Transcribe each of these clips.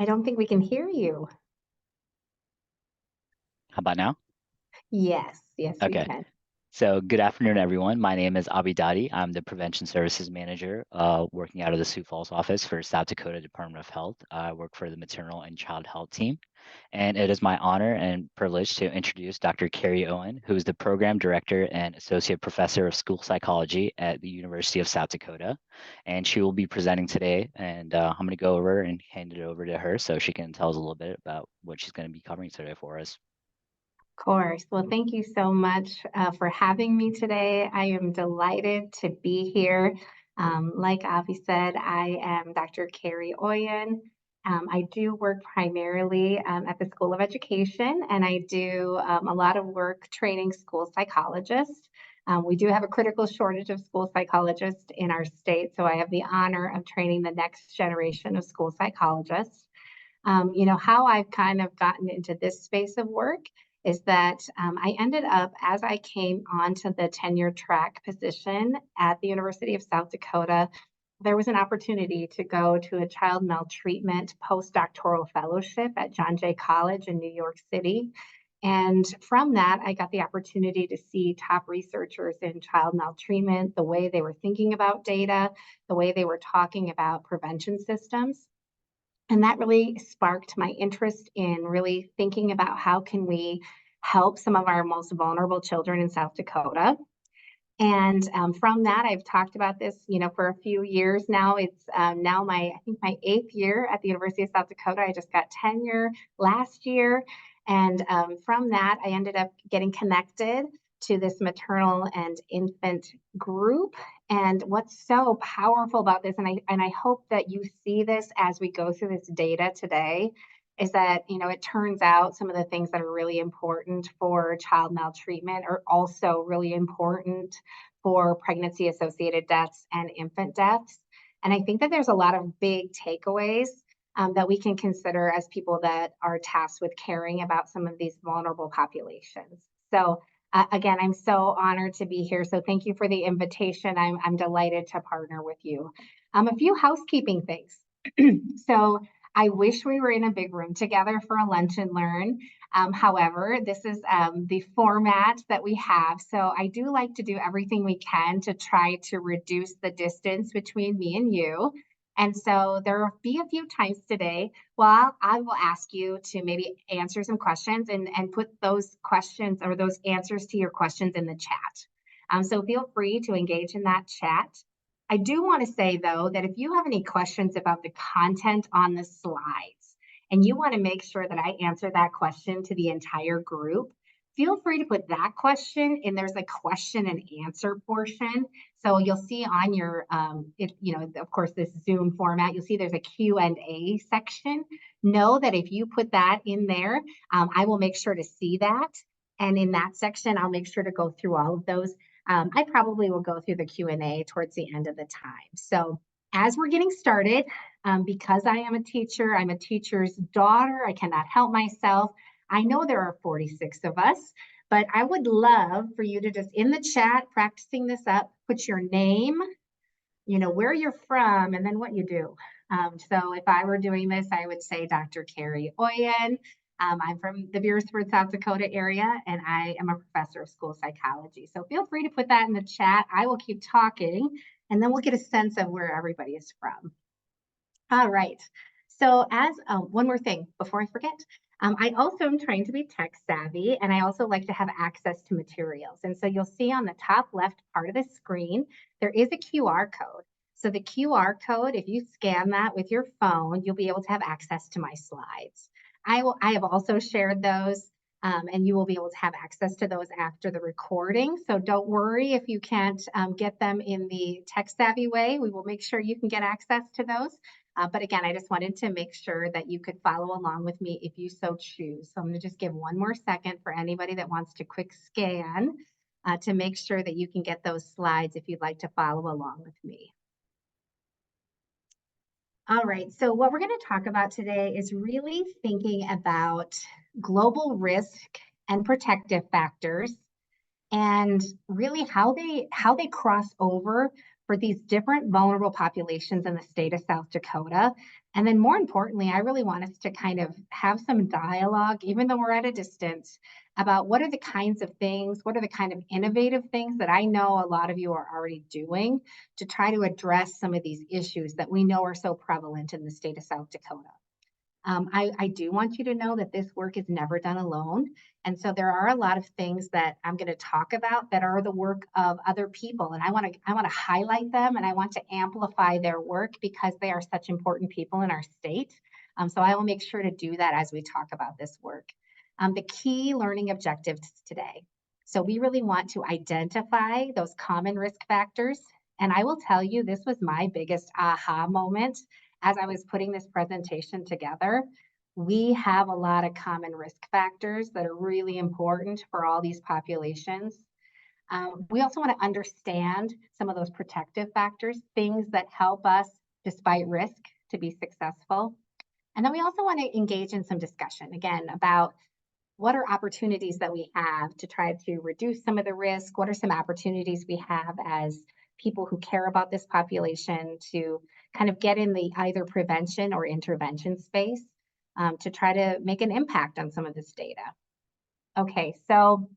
I don't think we can hear you. How about now? Yes, we Okay. can. So good afternoon, everyone. My name is Abidadi. I'm the Prevention Services Manager working out of the Sioux Falls office for South Dakota Department of Health. I work for the Maternal and Child Health team. And it is my honor and privilege to introduce Dr. Kari Oyen, who is the Program Director and Associate Professor of School Psychology at the University of South Dakota. And she will be presenting today. And I'm going to go over and hand it over to her so she can tell us a little bit about what she's going to be covering today for us. Of course. Well, thank you so much for having me today. I am delighted to be here. Like Avi said, I am Dr. Kari Oyen. I do work primarily at the School of Education, and I do a lot of work training school psychologists. We do have a critical shortage of school psychologists in our state, so I have the honor of training the next generation of school psychologists. How I've kind of gotten into this space of work is that I ended up, as I came onto the tenure track position at the University of South Dakota, there was an opportunity to go to a child maltreatment postdoctoral fellowship at John Jay College in New York City. And from that, I got the opportunity to see top researchers in child maltreatment, the way they were thinking about data, the way they were talking about prevention systems. And that really sparked my interest in really thinking about how can we help some of our most vulnerable children in South Dakota. And from that, I've talked about this, for a few years now. It's now I think my 8th year at the University of South Dakota. I just got tenure last year. And from that, I ended up getting connected to this maternal and infant group. And what's so powerful about this, and I hope that you see this as we go through this data today, is that it turns out some of the things that are really important for child maltreatment are also really important for pregnancy associated deaths and infant deaths. And I think that there's a lot of big takeaways that we can consider as people that are tasked with caring about some of these vulnerable populations. So again, I'm so honored to be here. So thank you for the invitation. I'm delighted to partner with you. A few housekeeping things. So I wish we were in a big room together for a lunch and learn. However, this is the format that we have. So I do like to do everything we can to try to reduce the distance between me and you. And so there will be a few times today, well, I will ask you to maybe answer some questions and put those questions or those answers to your questions in the chat. So feel free to engage in that chat. I do want to say, though, that if you have any questions about the content on the slides and you want to make sure that I answer that question to the entire group, feel free to put that question and there's a question and answer portion. So you'll see on your, of course, this Zoom format, you'll see there's a Q&A section. Know that if you put that in there, I will make sure to see that. And in that section, I'll make sure to go through all of those. I probably will go through the Q&A towards the end of the time. So as we're getting started, because I am a teacher, I'm a teacher's daughter, I cannot help myself. I know there are 46 of us, but I would love for you to just in the chat, practicing this up, put your name, where you're from, and then what you do. So if I were doing this, I would say Dr. Kari Oyen. I'm from the Beersford, South Dakota area, and I am a professor of school psychology. So feel free to put that in the chat. I will keep talking, and then we'll get a sense of where everybody is from. All right. So as one more thing before I forget, I also am trying to be tech savvy, and I also like to have access to materials. And so you'll see on the top left part of the screen, there is a QR code. So the QR code, if you scan that with your phone, you'll be able to have access to my slides. I have also shared those, and you will be able to have access to those after the recording. So don't worry if you can't get them in the tech savvy way. We will make sure you can get access to those. But again, I just wanted to make sure that you could follow along with me if you so choose. So I'm going to just give one more second for anybody that wants to quick scan to make sure that you can get those slides if you'd like to follow along with me. All right, so what we're going to talk about today is really thinking about global risk and protective factors and really how they cross over for these different vulnerable populations in the state of South Dakota And then more importantly, I really want us to kind of have some dialogue, even though we're at a distance, about what are the kinds of things, what are the kind of innovative things that I know a lot of you are already doing to try to address some of these issues that we know are so prevalent in the state of South Dakota. I do want you to know that this work is never done alone. And so there are a lot of things that I'm going to talk about that are the work of other people. And I want to highlight them and I want to amplify their work because they are such important people in our state. So I will make sure to do that as we talk about this work. The key learning objectives today. So we really want to identify those common risk factors. And I will tell you, this was my biggest aha moment as I was putting this presentation together. We have a lot of common risk factors that are really important for all these populations. We also want to understand some of those protective factors, things that help us, despite risk, to be successful. And then we also want to engage in some discussion, again, about what are opportunities that we have to try to reduce some of the risk? What are some opportunities we have as people who care about this population to kind of get in the either prevention or intervention space to try to make an impact on some of this data? Okay, so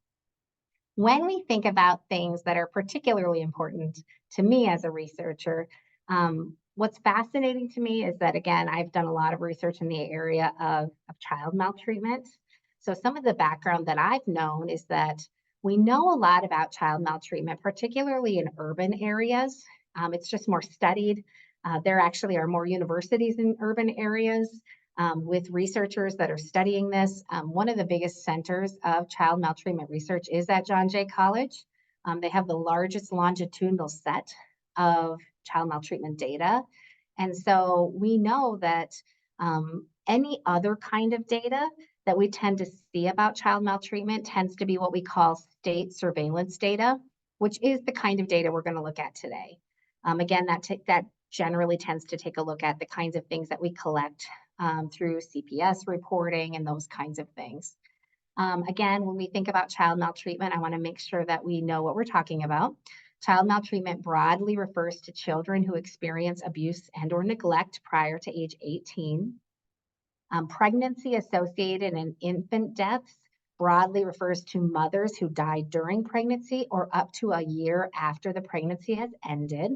when we think about things that are particularly important to me as a researcher, what's fascinating to me is that, again, I've done a lot of research in the area of child maltreatment. So some of the background that I've known is that we know a lot about child maltreatment, particularly in urban areas. It's just more studied. There actually are more universities in urban areas with researchers that are studying this. One of the biggest centers of child maltreatment research is at John Jay College. They have the largest longitudinal set of child maltreatment data. And so we know that any other kind of data that we tend to see about child maltreatment tends to be what we call state surveillance data, which is the kind of data we're going to look at today. Again, that generally tends to take a look at the kinds of things that we collect through CPS reporting and those kinds of things. Again, when we think about child maltreatment, I want to make sure that we know what we're talking about. Child maltreatment broadly refers to children who experience abuse and or neglect prior to age 18. Pregnancy associated and infant deaths broadly refers to mothers who died during pregnancy or up to a year after the pregnancy has ended.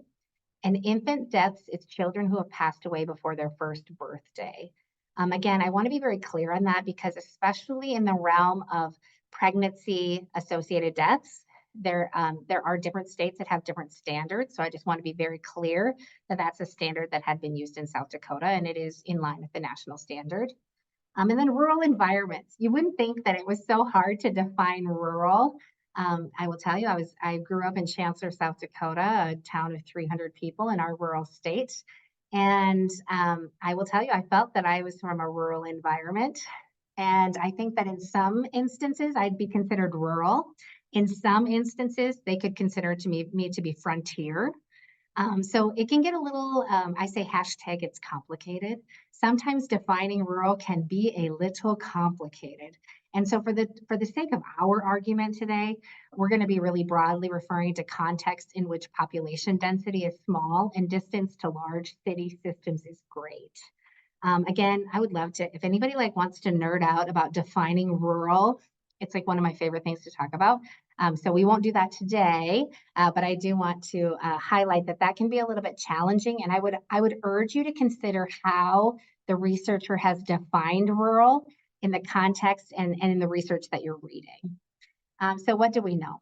And infant deaths is children who have passed away before their first birthday. Again, I want to be very clear on that because especially in the realm of pregnancy associated deaths, there are different states that have different standards. So I just want to be very clear that that's a standard that had been used in South Dakota and it is in line with the national standard. And then rural environments. You wouldn't think that it was so hard to define rural. I will tell you, I grew up in Chancellor, South Dakota, a town of 300 people in our rural state. And I will tell you, I felt that I was from a rural environment. And I think that in some instances, I'd be considered rural. In some instances, they could consider me to be frontier. So it can get a little, I say hashtag it's complicated. Sometimes defining rural can be a little complicated. And so for the sake of our argument today, we're going to be really broadly referring to contexts in which population density is small and distance to large city systems is great. Again, I would love to, if anybody wants to nerd out about defining rural, it's one of my favorite things to talk about. So we won't do that today, but I do want to highlight that can be a little bit challenging. And I would urge you to consider how the researcher has defined rural in the context and in the research that you're reading. So what do we know?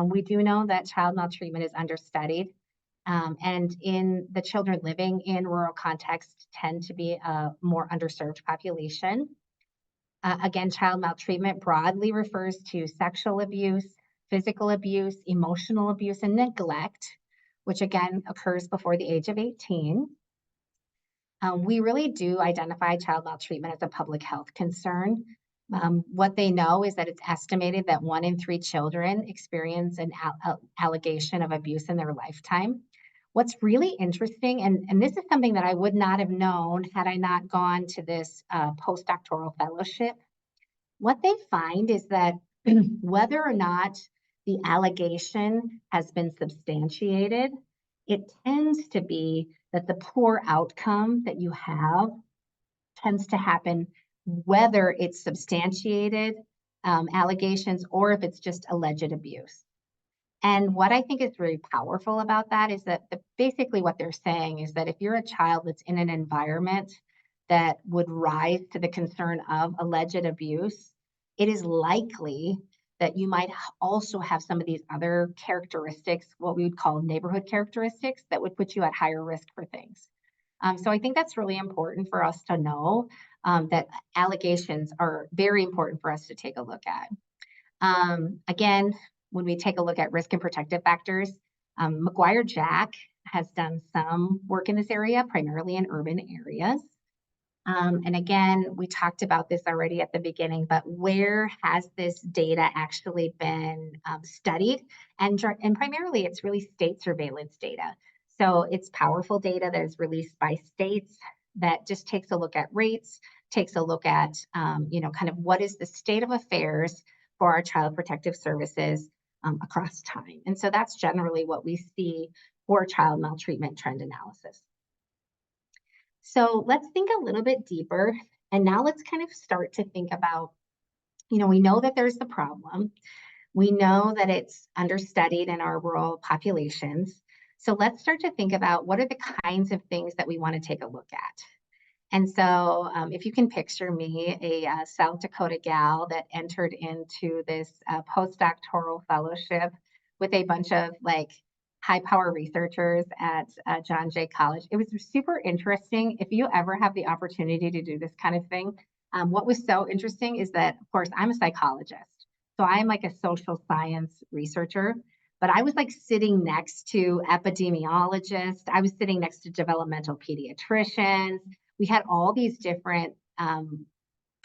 We do know that child maltreatment is understudied. And in the children living in rural contexts tend to be a more underserved population. Again, child maltreatment broadly refers to sexual abuse, physical abuse, emotional abuse, and neglect, which again occurs before the age of 18. We really do identify child maltreatment as a public health concern. What they know is that it's estimated that 1 in 3 children experience an allegation of abuse in their lifetime. What's really interesting, and this is something that I would not have known had I not gone to this postdoctoral fellowship, what they find is that whether or not the allegation has been substantiated, it tends to be that the poor outcome that you have tends to happen whether it's substantiated allegations or if it's just alleged abuse. And what I think is really powerful about that is that basically what they're saying is that if you're a child that's in an environment that would rise to the concern of alleged abuse, it is likely that you might also have some of these other characteristics, what we would call neighborhood characteristics, that would put you at higher risk for things. So I think that's really important for us to know that allegations are very important for us to take a look at. Again, when we take a look at risk and protective factors, McGuire Jack has done some work in this area, primarily in urban areas. And again, we talked about this already at the beginning, but where has this data actually been studied? And primarily, it's really state surveillance data. So it's powerful data that is released by states that just takes a look at rates, takes a look at, kind of what is the state of affairs for our child protective services across time. And so that's generally what we see for child maltreatment trend analysis. So let's think a little bit deeper. And now let's kind of start to think about, we know that there's the problem. We know that it's understudied in our rural populations. So let's start to think about what are the kinds of things that we want to take a look at. And so if you can picture me, a South Dakota gal that entered into this postdoctoral fellowship with a bunch of like high power researchers at John Jay College. It was super interesting. If you ever have the opportunity to do this kind of thing, what was so interesting is that, of course, I'm a psychologist. So I'm like a social science researcher, but I was like sitting next to epidemiologists. I was sitting next to developmental pediatricians. We had all these different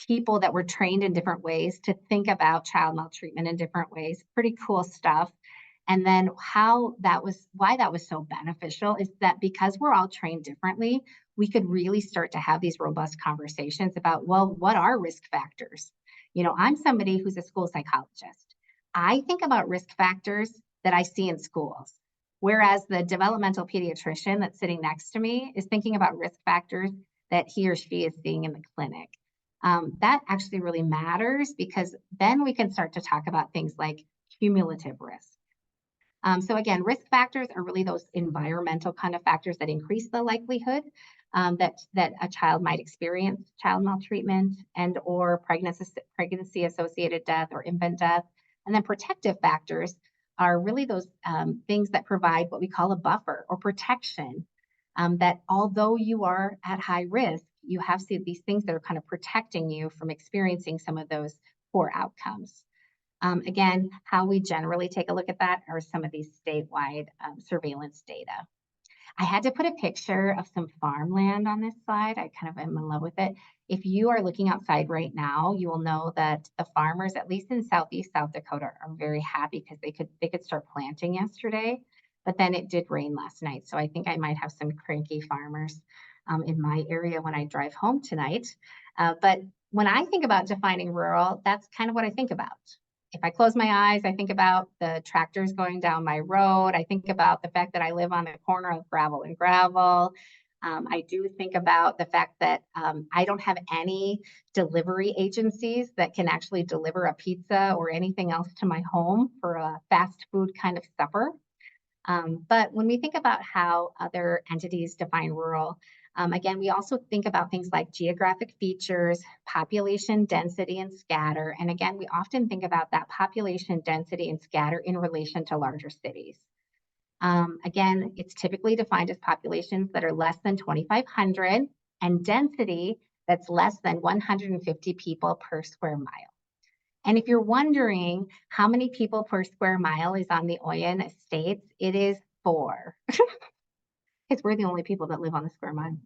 people that were trained in different ways to think about child maltreatment in different ways. Pretty cool stuff. And then why that was so beneficial is that because we're all trained differently, we could really start to have these robust conversations about, well, what are risk factors? I'm somebody who's a school psychologist. I think about risk factors that I see in schools, whereas the developmental pediatrician that's sitting next to me is thinking about risk factors that he or she is seeing in the clinic. That actually really matters because then we can start to talk about things like cumulative risk. So again, risk factors are really those environmental kind of factors that increase the likelihood that a child might experience child maltreatment and or pregnancy associated death or infant death. And then protective factors are really those things that provide what we call a buffer or protection, that although you are at high risk, you have these things that are kind of protecting you from experiencing some of those poor outcomes. Again, how we generally take a look at that are some of these statewide surveillance data. I had to put a picture of some farmland on this slide. I kind of am in love with it. If you are looking outside right now, you will know that the farmers, at least in Southeast South Dakota, are very happy because they could start planting yesterday, but then it did rain last night. So I think I might have some cranky farmers in my area when I drive home tonight. But when I think about defining rural, that's kind of what I think about. If I close my eyes, I think about the tractors going down my road. I think about the fact that I live on the corner of gravel and gravel. I do think about the fact that I don't have any delivery agencies that can actually deliver a pizza or anything else to my home for a fast food kind of supper. But when we think about how other entities define rural, again, we also think about things like geographic features, population density and scatter. And again, we often think about that population density and scatter in relation to larger cities. Again, it's typically defined as populations that are less than 2,500 and density that's less than 150 people per square mile. And if you're wondering how many people per square mile is on the Oyen estates, it is 4. Because we're the only people that live on the square mile.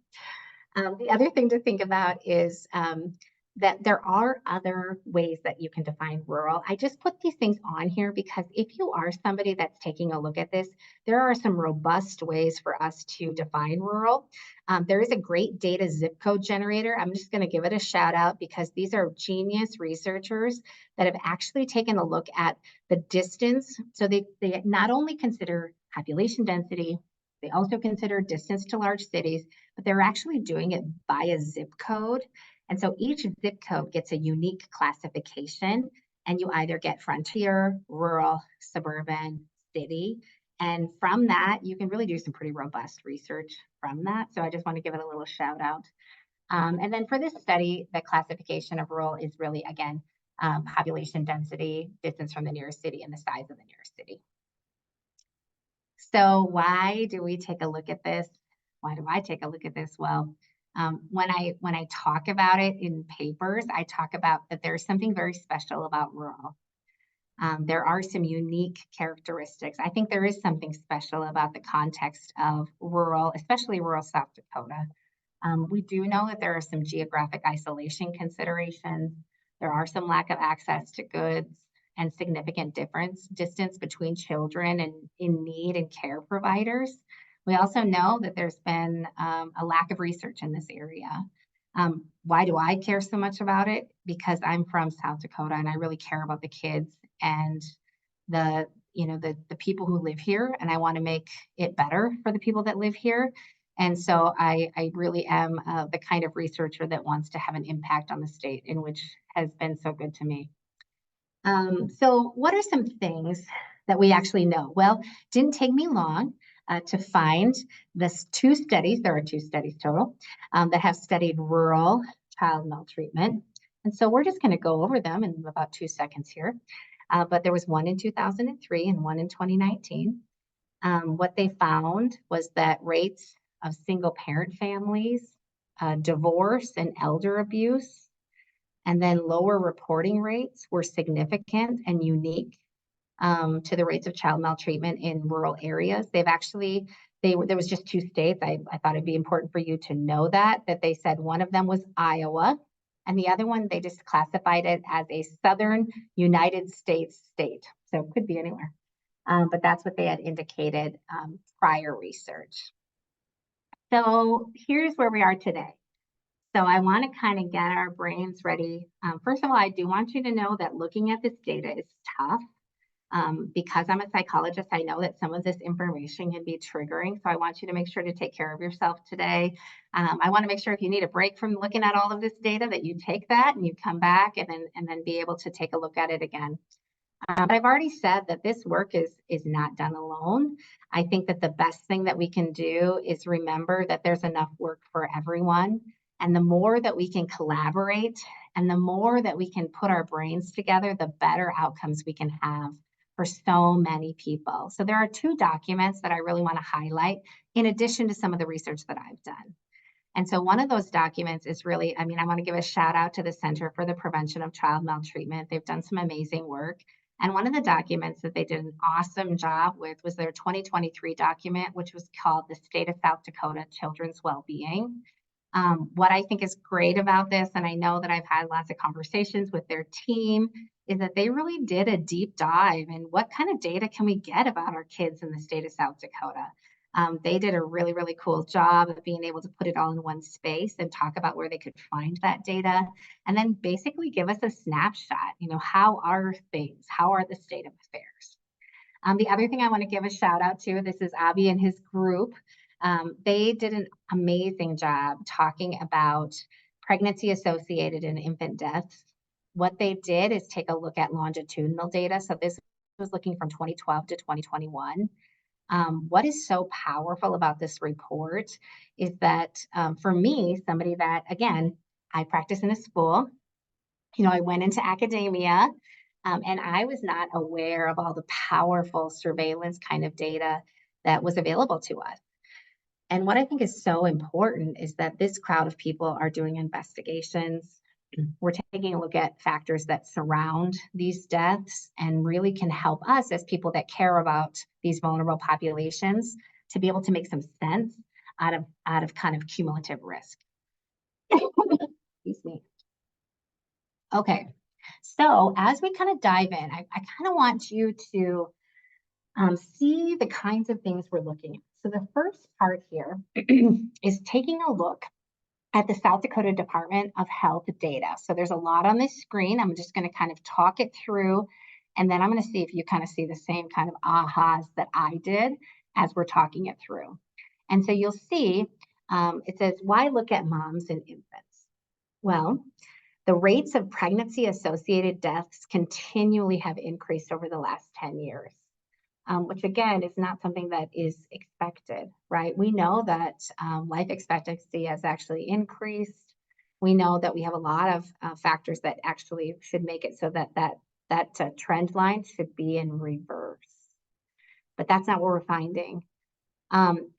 The other thing to think about is that there are other ways that you can define rural. I just put these things on here because if you are somebody that's taking a look at this, there are some robust ways for us to define rural. There is a great data zip code generator. I'm just going to give it a shout out because these are genius researchers that have actually taken a look at the distance. So they not only consider population density, They also consider distance to large cities, but they're actually doing it by a zip code. And so each zip code gets a unique classification, and you either get frontier, rural, suburban, city. And from that, you can really do some pretty robust research from that. So I just want to give it a little shout out. And then for this study, the classification of rural is really, again, population density, distance from the nearest city, and the size of the nearest city. So why do we take a look at this? Why do I take a look at this? Well, when I talk about it in papers, I talk about that there's something very special about rural. There are some unique characteristics. I think there is something special about the context of rural, especially rural South Dakota. We do know that there are some geographic isolation considerations. There are some lack of access to goods and significant distance between children and in need and care providers. We also know that there's been a lack of research in this area. Why do I care so much about it? Because I'm from South Dakota and I really care about the kids and the the people who live here, and I want to make it better for the people that live here. And so I really am the kind of researcher that wants to have an impact on the state, in which has been so good to me. So what are some things that we actually know? Well, it didn't take me long to find this two studies. There are two studies total that have studied rural child maltreatment. And so we're just going to go over them in about 2 seconds here. But there was one in 2003 and one in 2019. What they found was that rates of single parent families, divorce and elder abuse, and then lower reporting rates were significant and unique to the rates of child maltreatment in rural areas. They've actually, there was just two states. I thought it'd be important for you to know that they said one of them was Iowa, and the other one, they just classified it as a Southern United States state. So it could be anywhere. But that's what they had indicated prior research. So here's where we are today. So I want to kind of get our brains ready. First of all, I do want you to know that looking at this data is tough. Because I'm a psychologist, I know that some of this information can be triggering. So I want you to make sure to take care of yourself today. I want to make sure if you need a break from looking at all of this data that you take that and you come back and then be able to take a look at it again. But I've already said that this work is not done alone. I think that the best thing that we can do is remember that there's enough work for everyone. And the more that we can collaborate and the more that we can put our brains together, the better outcomes we can have for so many people. So there are two documents that I really want to highlight in addition to some of the research that I've done. And so one of those documents is really, I want to give a shout out to the Center for the Prevention of Child Maltreatment. They've done some amazing work. And one of the documents that they did an awesome job with was their 2023 document, which was called the State of South Dakota Children's Wellbeing. What I think is great about this, and I know that I've had lots of conversations with their team, is that they really did a deep dive in what kind of data can we get about our kids in the state of South Dakota. They did a really, really cool job of being able to put it all in one space and talk about where they could find that data, and then basically give us a snapshot. How are things? How are the state of affairs? The other thing I want to give a shout out to, this is Abhi and his group. They did an amazing job talking about pregnancy associated and infant deaths. What they did is take a look at longitudinal data. So this was looking from 2012 to 2021. What is so powerful about this report is that for me, somebody that, again, I practice in a school, I went into academia and I was not aware of all the powerful surveillance kind of data that was available to us. And what I think is so important is that this crowd of people are doing investigations. We're taking a look at factors that surround these deaths and really can help us as people that care about these vulnerable populations to be able to make some sense out of kind of cumulative risk. Excuse me. Okay, so as we kind of dive in, I kind of want you to see the kinds of things we're looking at. So the first part here is taking a look at the South Dakota Department of Health data. So there's a lot on this screen. I'm just going to kind of talk it through, and then I'm going to see if you kind of see the same kind of ahas that I did as we're talking it through. And so you'll see it says, why look at moms and infants? Well, the rates of pregnancy associated deaths continually have increased over the last 10 years, which again is not something that is expected, right? We know that life expectancy has actually increased. We know that we have a lot of factors that actually should make it so that trend line should be in reverse. But that's not what we're finding.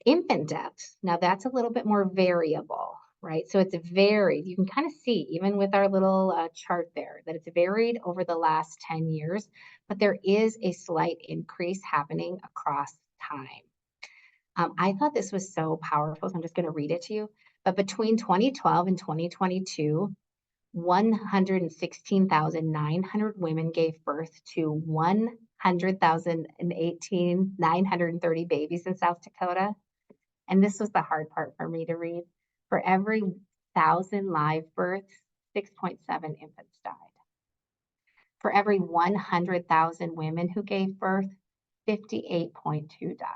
Infant deaths, now that's a little bit more variable, right? So it's varied. You can kind of see, even with our little chart there, that it's varied over the last 10 years, but there is a slight increase happening across time. I thought this was so powerful, so I'm just going to read it to you. But between 2012 and 2022, 116,900 women gave birth to 930 babies in South Dakota. And this was the hard part for me to read. For every 1,000 live births, 6.7 infants died. For every 100,000 women who gave birth, 58.2 died.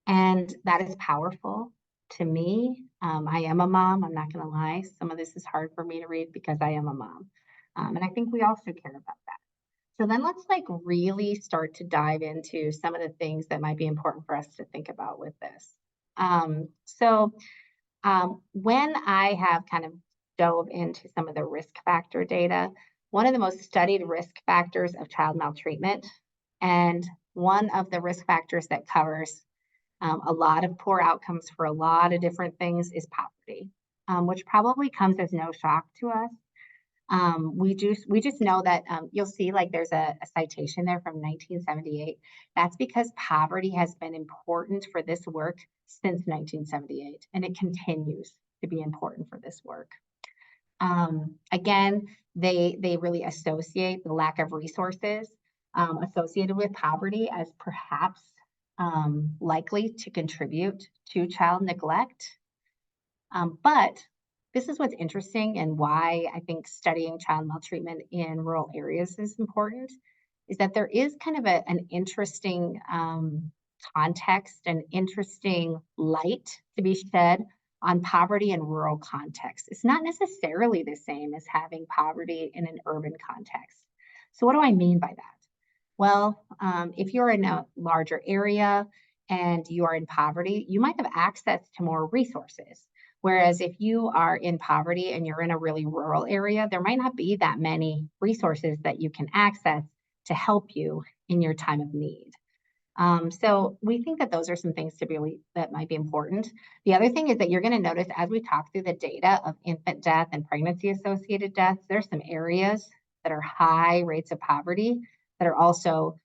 And that is powerful to me. I am a mom, I'm not gonna lie. Some of this is hard for me to read because I am a mom. And I think we also care about that. So then let's like really start to dive into some of the things that might be important for us to think about with this. When I have kind of dove into some of the risk factor data, one of the most studied risk factors of child maltreatment, and one of the risk factors that covers a lot of poor outcomes for a lot of different things is poverty, which probably comes as no shock to us. We just know that you'll see like there's a citation there from 1978. That's because poverty has been important for this work since 1978, and it continues to be important for this work. Again, they really associate the lack of resources associated with poverty as perhaps likely to contribute to child neglect. But this is what's interesting and why I think studying child maltreatment in rural areas is important, is that there is kind of an interesting context, an interesting light to be shed on poverty in rural context. It's not necessarily the same as having poverty in an urban context. So what do I mean by that? Well, if you're in a larger area and you are in poverty, you might have access to more resources. Whereas if you are in poverty and you're in a really rural area, there might not be that many resources that you can access to help you in your time of need. So we think that those are some things that might be important. The other thing is that you're going to notice as we talk through the data of infant death and pregnancy associated deaths, there's some areas that are high rates of poverty that are also,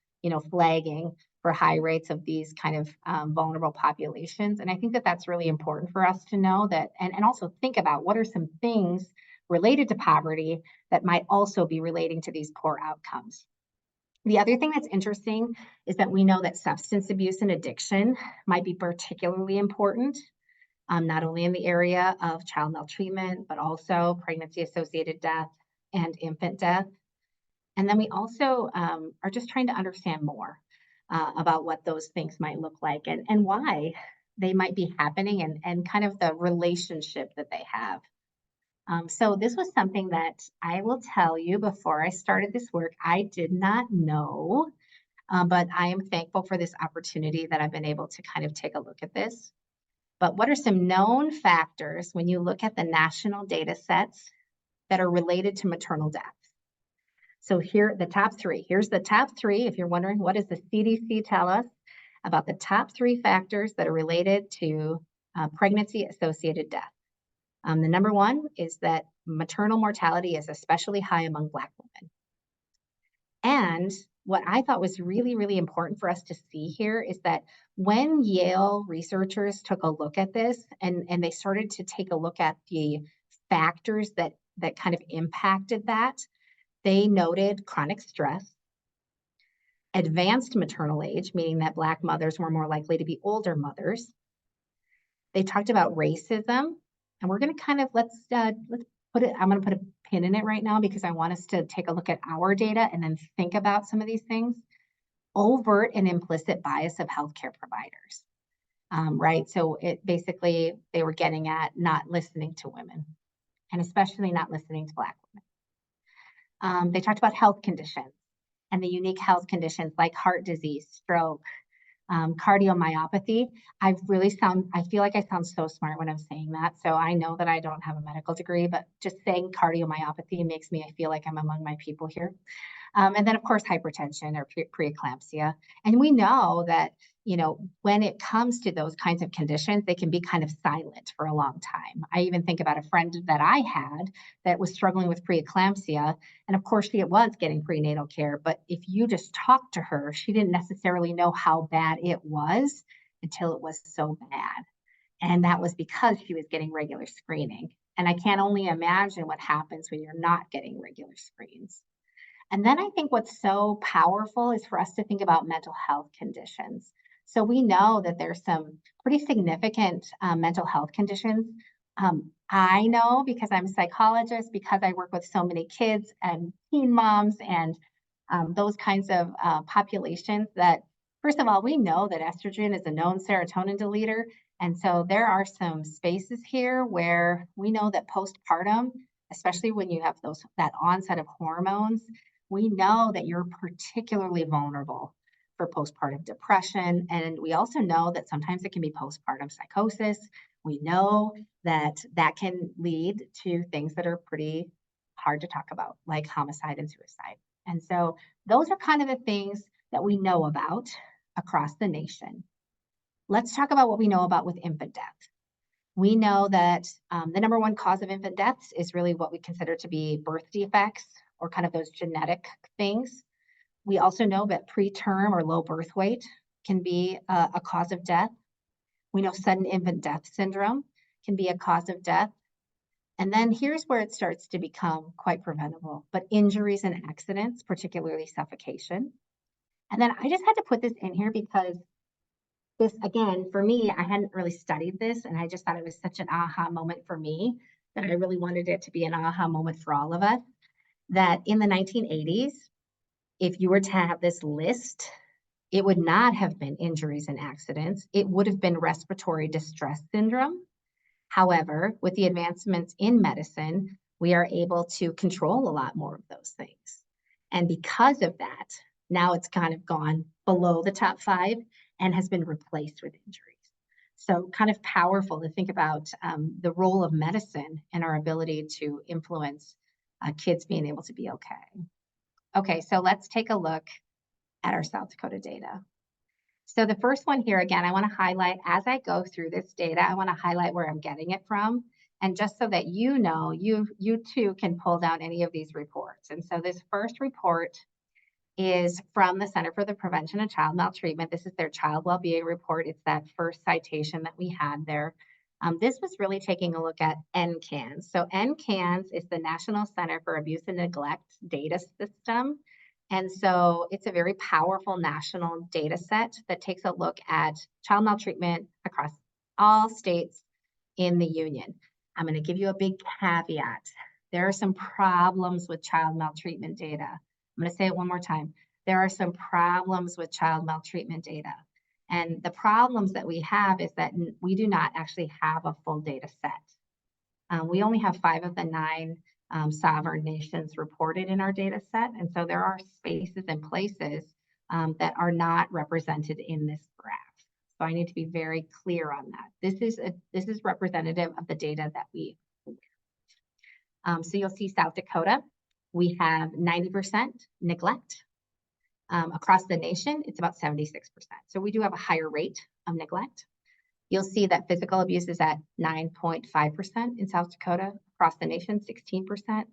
flagging for high rates of these kind of vulnerable populations. And I think that that's really important for us to know that, and also think about what are some things related to poverty that might also be relating to these poor outcomes. The other thing that's interesting is that we know that substance abuse and addiction might be particularly important, not only in the area of child maltreatment, but also pregnancy-associated death and infant death. And then we also are just trying to understand more about what those things might look like and why they might be happening and kind of the relationship that they have. So this was something that I will tell you before I started this work, I did not know, but I am thankful for this opportunity that I've been able to kind of take a look at this. But what are some known factors when you look at the national data sets that are related to maternal death? So here, the top three. Here's the top three. If you're wondering, what does the CDC tell us about the top three factors that are related to pregnancy-associated death? The number one is that maternal mortality is especially high among Black women. And what I thought was really, really important for us to see here is that when Yale researchers took a look at this and they started to take a look at the factors that kind of impacted that, they noted chronic stress, advanced maternal age, meaning that Black mothers were more likely to be older mothers. They talked about racism, and we're going to kind of let's put it. I'm going to put a pin in it right now because I want us to take a look at our data and then think about some of these things. Overt and implicit bias of healthcare providers. right? So it basically, they were getting at not listening to women, and especially not listening to Black women. They talked about health conditions and the unique health conditions like heart disease, stroke, cardiomyopathy. I feel like I sound so smart when I'm saying that. So I know that I don't have a medical degree, but just saying cardiomyopathy makes me, I feel like I'm among my people here. And then, of course, hypertension or preeclampsia. And we know that, when it comes to those kinds of conditions, they can be kind of silent for a long time. I even think about a friend that I had that was struggling with preeclampsia. And of course, she was getting prenatal care. But if you just talked to her, she didn't necessarily know how bad it was until it was so bad. And that was because she was getting regular screening. And I can't only imagine what happens when you're not getting regular screens. And then I think what's so powerful is for us to think about mental health conditions. So we know that there's some pretty significant mental health conditions. I know because I'm a psychologist, because I work with so many kids and teen moms and those kinds of populations that, first of all, we know that estrogen is a known serotonin deleter. And so there are some spaces here where we know that postpartum, especially when you have that onset of hormones, we know that you're particularly vulnerable for postpartum depression. And we also know that sometimes it can be postpartum psychosis. We know that that can lead to things that are pretty hard to talk about, like homicide and suicide. And so those are kind of the things that we know about across the nation. Let's talk about what we know about with infant death. We know that the number one cause of infant deaths is really what we consider to be birth defects or kind of those genetic things. We also know that preterm or low birth weight can be a cause of death. We know sudden infant death syndrome can be a cause of death. And then here's where it starts to become quite preventable, but injuries and accidents, particularly suffocation. And then I just had to put this in here because this, again, for me, I hadn't really studied this, and I just thought it was such an aha moment for me that I really wanted it to be an aha moment for all of us. That in the 1980s, if you were to have this list, it would not have been injuries and accidents. It would have been respiratory distress syndrome. However, with the advancements in medicine, we are able to control a lot more of those things. And because of that, now it's kind of gone below the top 5 and has been replaced with injuries. So kind of powerful to think about the role of medicine and our ability to influence kids being able to be okay. Okay, so let's take a look at our South Dakota data. So the first one here, again, I want to highlight as I go through this data, I want to highlight where I'm getting it from. And just so that you know, you too can pull down any of these reports. And so this first report is from the Center for the Prevention of Child Maltreatment. This is their child well-being report. It's that first citation that we had there. This was really taking a look at NCANS. So NCANS is the National Center for Abuse and Neglect data system. And so it's a very powerful national data set that takes a look at child maltreatment across all states in the union. I'm going to give you a big caveat. There are some problems with child maltreatment data. I'm going to say it one more time. There are some problems with child maltreatment data. And the problems that we have is that we do not actually have a full data set. We only have 5 of the 9 sovereign nations reported in our data set. And so there are spaces and places that are not represented in this graph. So I need to be very clear on that. This is representative of the data that we so you'll see South Dakota, we have 90% neglect. Across the nation, it's about 76%. So we do have a higher rate of neglect. You'll see that physical abuse is at 9.5% in South Dakota. Across the nation, 16%.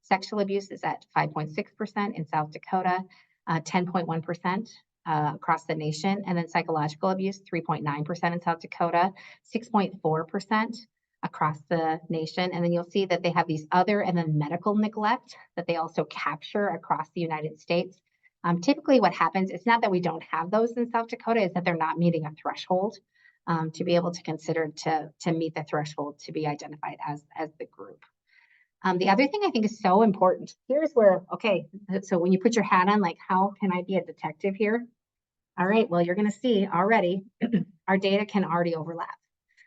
Sexual abuse is at 5.6% in South Dakota, 10.1% across the nation. And then psychological abuse, 3.9% in South Dakota, 6.4% across the nation. And then you'll see that they have these other and then medical neglect that they also capture across the United States. Typically what happens, it's not that we don't have those in South Dakota, it's that they're not meeting a threshold to be able to consider to meet the threshold to be identified as the group. The other thing I think is so important, here's where, okay, so when you put your hat on, like, how can I be a detective here? All right, well, you're gonna see already our data can already overlap.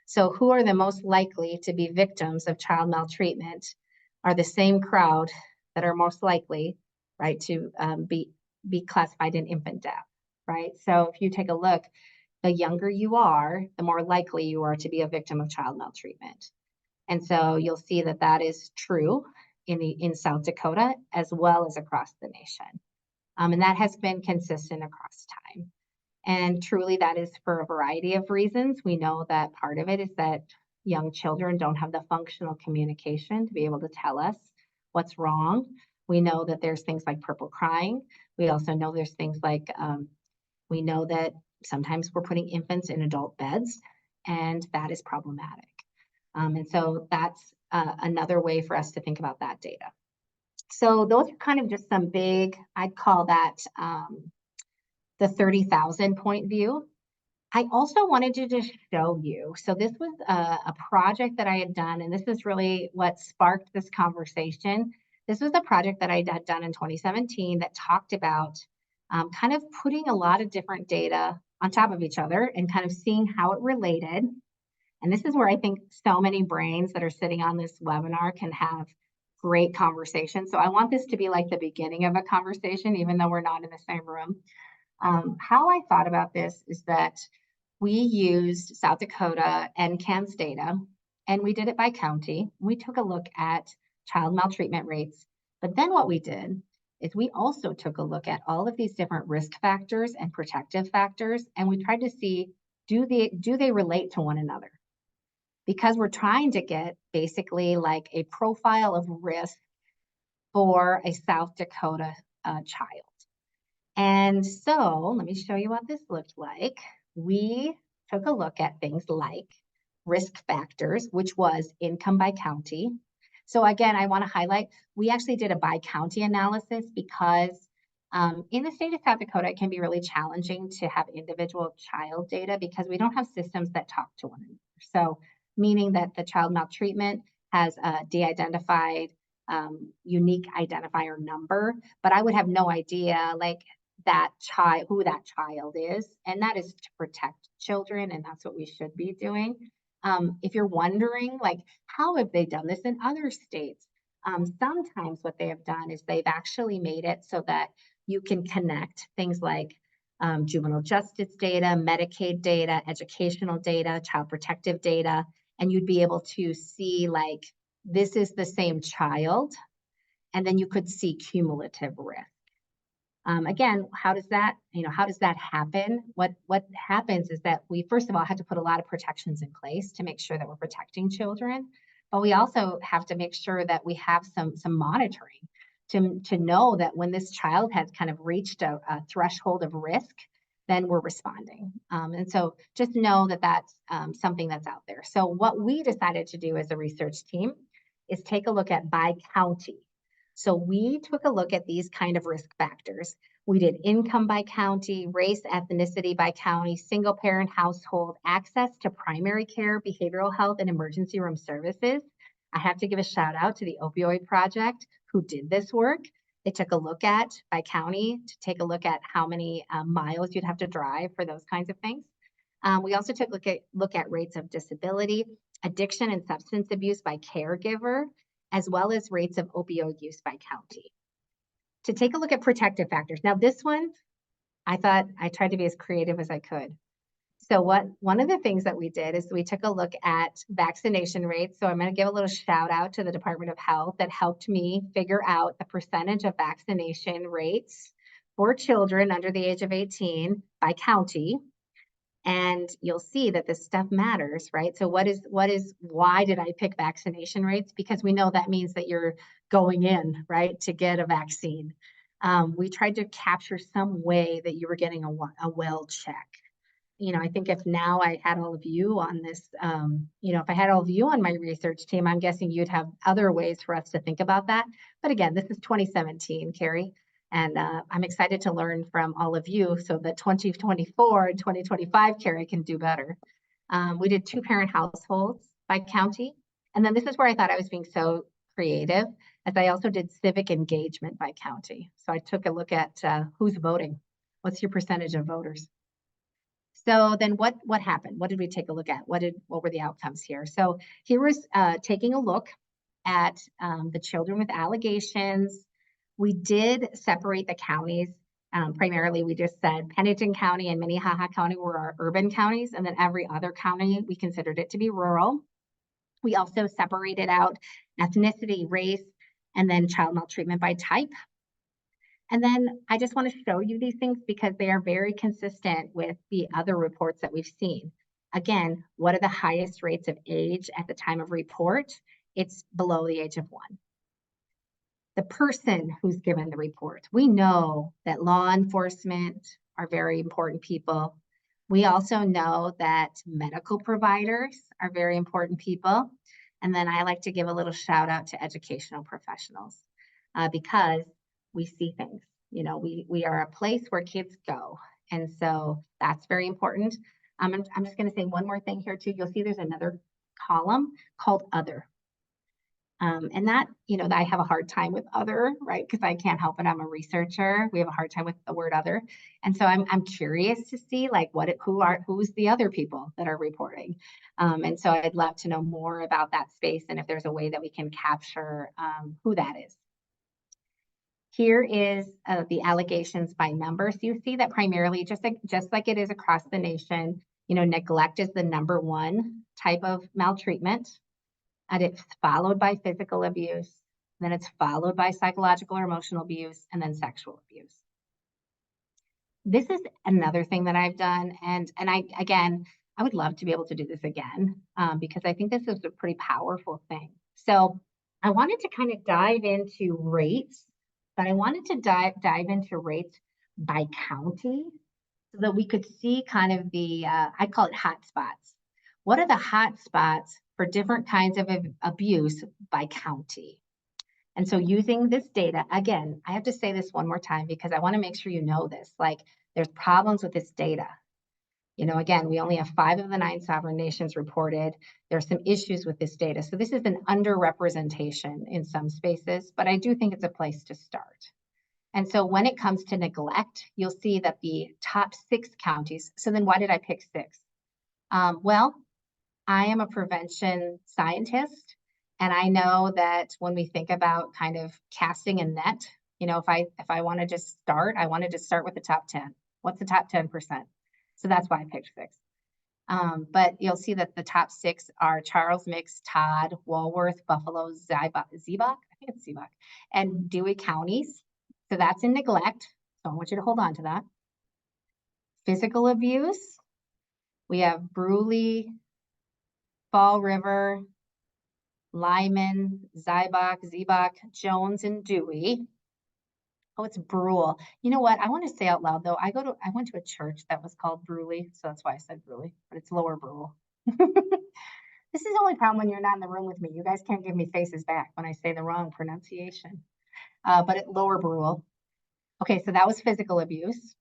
So who are the most likely to be victims of child maltreatment are the same crowd that are most likely, right, to be classified in infant death, right? So if you take a look, the younger you are, the more likely you are to be a victim of child maltreatment. And so you'll see that that is true in South Dakota as well as across the nation. And that has been consistent across time. And truly, that is for a variety of reasons. We know that part of it is that young children don't have the functional communication to be able to tell us what's wrong. We know that there's things like purple crying. We also know there's things like we know that sometimes we're putting infants in adult beds, and that is problematic. And so that's another way for us to think about that data. So those are kind of just some big, I'd call that the 30,000 point view. I also wanted to just show you, so this was a project that I had done, and this is really what sparked this conversation. This was a project that I had done in 2017 that talked about kind of putting a lot of different data on top of each other and kind of seeing how it related. And this is where I think so many brains that are sitting on this webinar can have great conversation. So I want this to be like the beginning of a conversation, even though we're not in the same room. How I thought about this is that we used South Dakota NCAN's data, and we did it by county. We took a look at child maltreatment rates. But then what we did is we also took a look at all of these different risk factors and protective factors, and we tried to see, do they relate to one another? Because we're trying to get basically like a profile of risk for a South Dakota child. And so let me show you what this looked like. We took a look at things like risk factors, which was income by county. So again, I want to highlight, we actually did a by county analysis because in the state of South Dakota, it can be really challenging to have individual child data because we don't have systems that talk to one another. So meaning that the child maltreatment has a de-identified unique identifier number, but I would have no idea like that child, who that child is, and that is to protect children, and that's what we should be doing. If you're wondering, like, how have they done this in other states? Sometimes what they have done is they've actually made it so that you can connect things like juvenile justice data, Medicaid data, educational data, child protective data, and you'd be able to see like, this is the same child, and then you could see cumulative risk. Again, how does that happen? What happens is that we, first of all, had to put a lot of protections in place to make sure that we're protecting children, but we also have to make sure that we have some monitoring to know that when this child has kind of reached a threshold of risk, then we're responding. And so just know that that's something that's out there. So what we decided to do as a research team is take a look at by county. So we took a look at these kind of risk factors. We did income by county, race, ethnicity by county, single parent household, access to primary care, behavioral health, and emergency room services. I have to give a shout out to the Opioid Project who did this work. They took a look at by county to take a look at how many miles you'd have to drive for those kinds of things. We also took a look at rates of disability, addiction and substance abuse by caregiver, as well as rates of opioid use by county. To take a look at protective factors. Now this one, I thought I tried to be as creative as I could. So one of the things that we did is we took a look at vaccination rates. So I'm going to give a little shout out to the Department of Health that helped me figure out the percentage of vaccination rates for children under the age of 18 by county. And you'll see that this stuff matters, right? So why did I pick vaccination rates? Because we know that means that you're going in, right, to get a vaccine. We tried to capture some way that you were getting a well check. I think if now I had all of you on this, if I had all of you on my research team, I'm guessing you'd have other ways for us to think about that. But again, this is 2017, Kari. And I'm excited to learn from all of you so that 2024 and 2025 Kari can do better. We did 2-parent households by county. And then this is where I thought I was being so creative, as I also did civic engagement by county. So I took a look at who's voting. What's your percentage of voters? So then what happened? What did we take a look at? What were the outcomes here? So here was taking a look at the children with allegations. We did separate the counties. Primarily, we just said Pennington County and Minnehaha County were our urban counties, and then every other county, we considered it to be rural. We also separated out ethnicity, race, and then child maltreatment by type. And then I just want to show you these things because they are very consistent with the other reports that we've seen. Again, what are the highest rates of age at the time of report? It's below the age of 1. The person who's given the report. We know that law enforcement are very important people. We also know that medical providers are very important people. And then I like to give a little shout out to educational professionals because we see things. You know, we are a place where kids go. And so that's very important. I'm just going to say one more thing here too. You'll see there's another column called other. And that, you know, I have a hard time with other, right? Because I can't help it. I'm a researcher. We have a hard time with the word other. And so I'm curious to see like who's the other people that are reporting. And so I'd love to know more about that space and if there's a way that we can capture who that is. Here is the allegations by number. So you see that primarily, just like it is across the nation, you know, neglect is the #1 type of maltreatment. And it's followed by physical abuse, then it's followed by psychological or emotional abuse, and then sexual abuse. This is another thing that I've done, and I would love to be able to do this again because I think this is a pretty powerful thing. So I wanted to kind of dive into rates, but I wanted to dive into rates by county so that we could see kind of the I call it hot spots. What are the hot spots for different kinds of abuse by county? And so using this data, again, I have to say this one more time because I want to make sure you know this, like there's problems with this data. You know, again, we only have 5 of the 9 sovereign nations reported. There's some issues with this data. So this is an underrepresentation in some spaces, but I do think it's a place to start. And so when it comes to neglect, you'll see that the top 6 counties, so then why did I pick 6? Well, I am a prevention scientist, and I know that when we think about kind of casting a net, you know, if I want to just start, I wanted to start with the top 10. What's the top 10%? So that's why I picked 6. But you'll see that the top 6 are Charles Mix, Todd, Walworth, Buffalo, Ziebach, I think it's Ziebach, and Dewey counties. So that's in neglect. So I want you to hold on to that. Physical abuse. We have Bruley, Fall River, Lyman, Ziebach, Jones, and Dewey. Oh, it's Brule. You know what? I want to say out loud though. I went to a church that was called Bruley, so that's why I said Bruley, but it's Lower Brule. This is the only problem when you're not in the room with me. You guys can't give me faces back when I say the wrong pronunciation. But at Lower Brule. Okay, so that was physical abuse.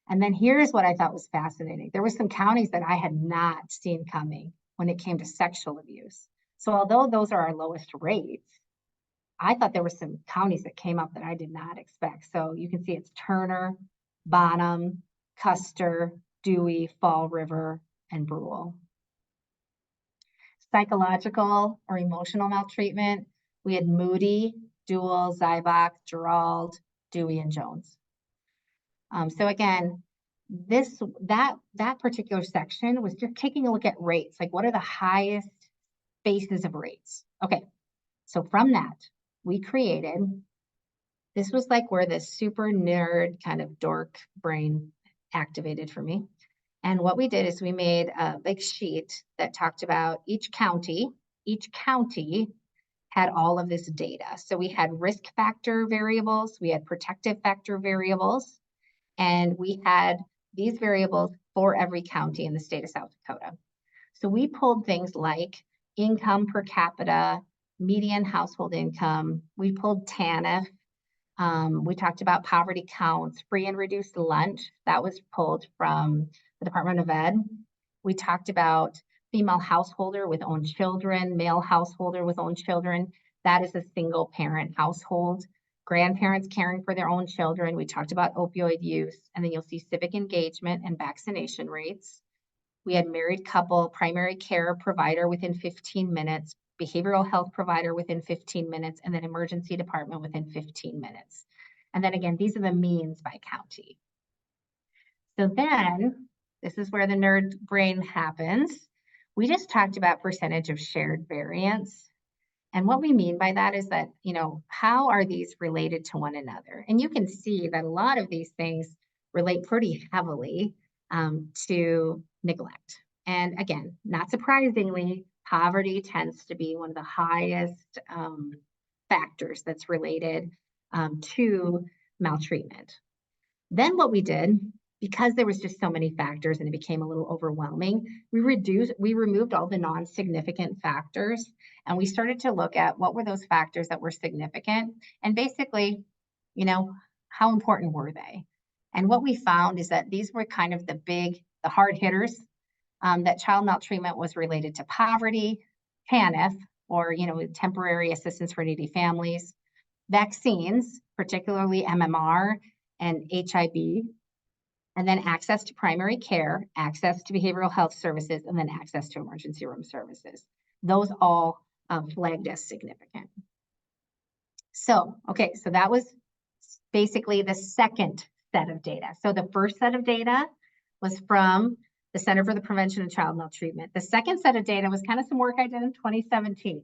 And then here's what I thought was fascinating. There were some counties that I had not seen coming when it came to sexual abuse. So although those are our lowest rates, I thought there were some counties that came up that I did not expect. So you can see it's Turner, Bonham, Custer, Dewey, Fall River, and Brule. Psychological or emotional maltreatment, we had Moody, Duell, Ziebach, Gerald, Dewey, and Jones. So again, that particular section was just taking a look at rates, like what are the highest bases of rates? Okay, so from that, we created, this was like where the super nerd kind of dork brain activated for me. And what we did is we made a big sheet that talked about each county had all of this data. So we had risk factor variables, we had protective factor variables, and we had these variables for every county in the state of South Dakota. So we pulled things like income per capita, median household income. We pulled TANF. We talked about poverty counts, free and reduced lunch. That was pulled from the Department of Ed. We talked about female householder with own children, male householder with own children. That is a single parent household. grandparents caring for their own children. We talked about opioid use, and then you'll see civic engagement and vaccination rates. We had married couple, primary care provider within 15 minutes, behavioral health provider within 15 minutes, and then emergency department within 15 minutes. And then again, these are the means by county. So then, this is where the nerd brain happens. We just talked about percentage of shared variance. And what we mean by that is that, how are these related to one another? And you can see that a lot of these things relate pretty heavily to neglect. And again, not surprisingly, poverty tends to be one of the highest factors that's related to maltreatment. Then what we did, because there was just so many factors and it became a little overwhelming, we removed all the non-significant factors, and we started to look at what were those factors that were significant, and basically, how important were they? And what we found is that these were kind of the hard hitters, that child maltreatment was related to poverty, TANF, or temporary assistance for needy families, vaccines, particularly MMR and HIB, and then access to primary care, access to behavioral health services, and then access to emergency room services. Those all flagged as significant. So that was basically the second set of data. So the first set of data was from the Center for the Prevention of Child Maltreatment. The second set of data was kind of some work I did in 2017.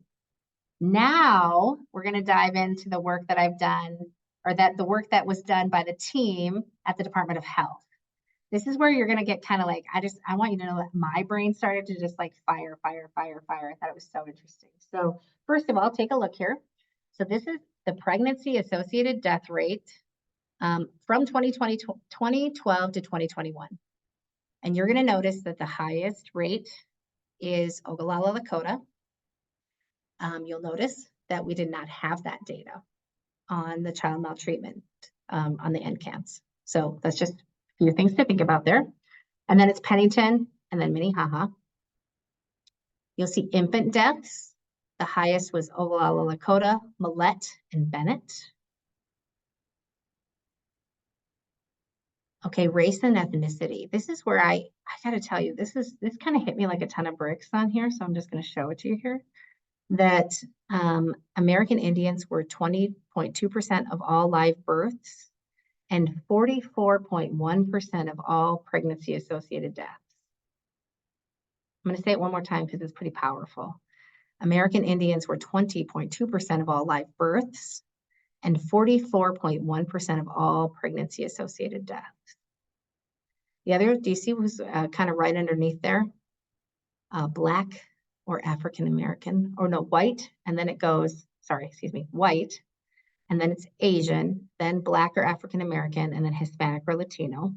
Now we're going to dive into the work that I've done, or the work that was done by the team at the Department of Health. This is where you're going to get kind of like, I want you to know that my brain started to just like fire. I thought it was so interesting. So first of all, take a look here. So this is the pregnancy associated death rate from 2012 to 2021. And you're going to notice that the highest rate is Ogallala, Lakota. You'll notice that we did not have that data on the child maltreatment on the NCAMs. So that's just a few things to think about there. And then it's Pennington and then Minnehaha. You'll see infant deaths. The highest was Ogallala, Lakota, Millette, and Bennett. Okay, race and ethnicity. This is where I got to tell you, this kind of hit me like a ton of bricks on here. So I'm just going to show it to you here. That American Indians were 20.2% of all live births and 44.1% of all pregnancy-associated deaths. I'm going to say it one more time because it's pretty powerful. American Indians were 20.2% of all live births and 44.1% of all pregnancy-associated deaths. The other, DC was kind of right underneath there, Black or African American, or no, white, and then it goes, white, and then it's Asian, then Black or African American, and then Hispanic or Latino.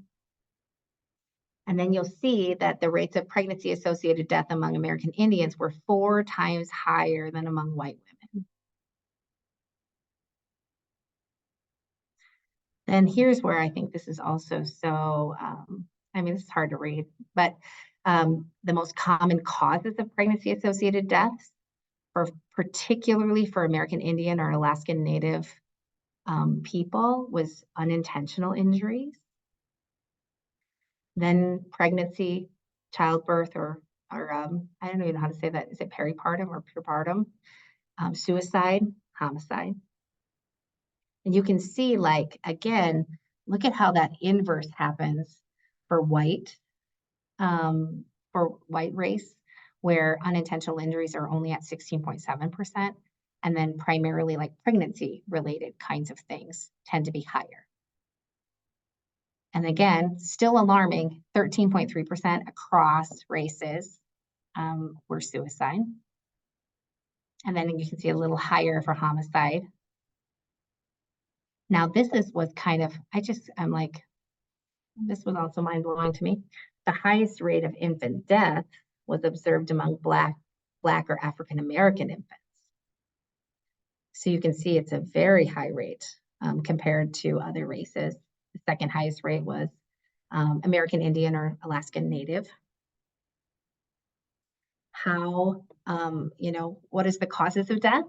And then you'll see that the rates of pregnancy-associated death among American Indians were 4 times higher than among white women. And here's where I think this is also so, this is hard to read, but the most common causes of pregnancy-associated deaths, particularly for American Indian or Alaskan Native people, was unintentional injuries. Then pregnancy, childbirth, or I don't even know how to say that. Is it peripartum or puerpartum? Suicide, homicide. And you can see, like, again, look at how that inverse happens for white race, where unintentional injuries are only at 16.7%. And then primarily like pregnancy related kinds of things tend to be higher. And again, still alarming, 13.3% across races were suicide. And then you can see a little higher for homicide. Now this was kind of, I'm like, this was also mind-blowing to me. The highest rate of infant death was observed among Black or African American infants. So you can see it's a very high rate compared to other races. The second highest rate was American Indian or Alaskan Native. How, what is the causes of death?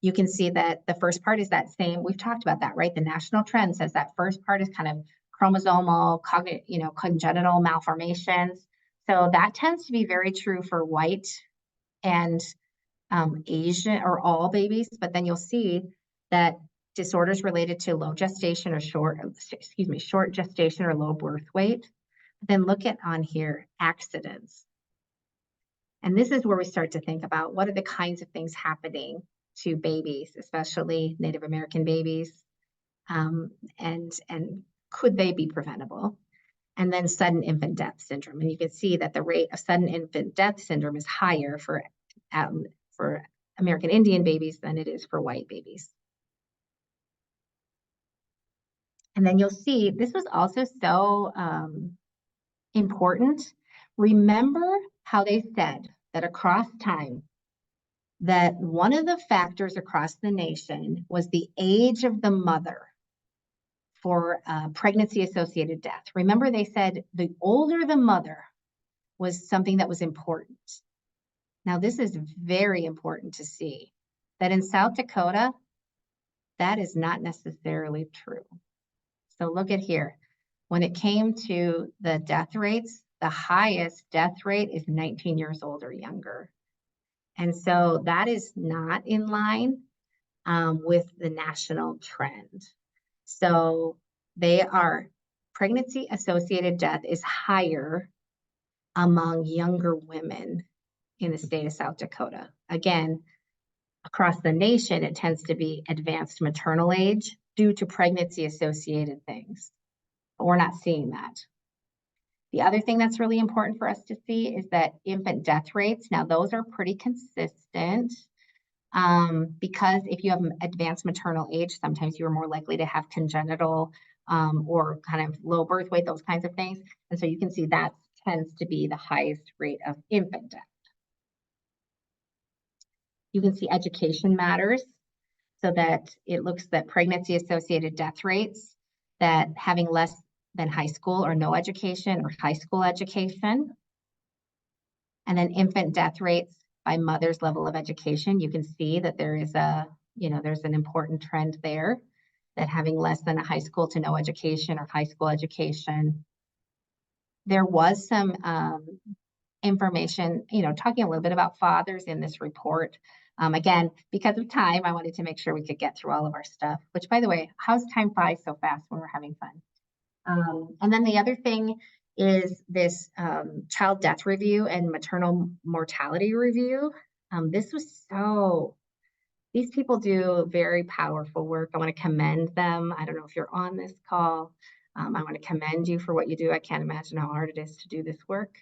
you can see that the first part is that same, we've talked about that, right? The national trend says that first part is kind of chromosomal, congenital malformations. So that tends to be very true for white and Asian or all babies, but then you'll see that disorders related to low gestation or short gestation or low birth weight. Then look at on here, accidents. And this is where we start to think about what are the kinds of things happening to babies, especially Native American babies, and could they be preventable? And then sudden infant death syndrome. And you can see that the rate of sudden infant death syndrome is higher for American Indian babies than it is for white babies. And then you'll see this was also so important. Remember how they said that across time, that one of the factors across the nation was the age of the mother for pregnancy-associated death. Remember, they said the older the mother was something that was important. Now, this is very important to see that in South Dakota, that is not necessarily true. So look at here. When it came to the death rates, the highest death rate is 19 years old or younger. And so that is not in line with the national trend. So pregnancy-associated death is higher among younger women in the state of South Dakota. Again, across the nation, it tends to be advanced maternal age due to pregnancy-associated things. But we're not seeing that. The other thing that's really important for us to see is that infant death rates, now those are pretty consistent because if you have advanced maternal age, sometimes you're more likely to have congenital or kind of low birth weight, those kinds of things. And so you can see that tends to be the highest rate of infant death. You can see education matters, so that it looks that pregnancy-associated death rates, that having less than high school or no education or high school education. And then infant death rates by mother's level of education. You can see that there is there's an important trend there, that having less than a high school to no education or high school education. There was some information, talking a little bit about fathers in this report. Again, because of time, I wanted to make sure we could get through all of our stuff, which, by the way, how's time fly so fast when we're having fun? And then the other thing is this child death review and maternal mortality review. These people do very powerful work. I want to commend them. I don't know if you're on this call. I want to commend you for what you do. I can't imagine how hard it is to do this work.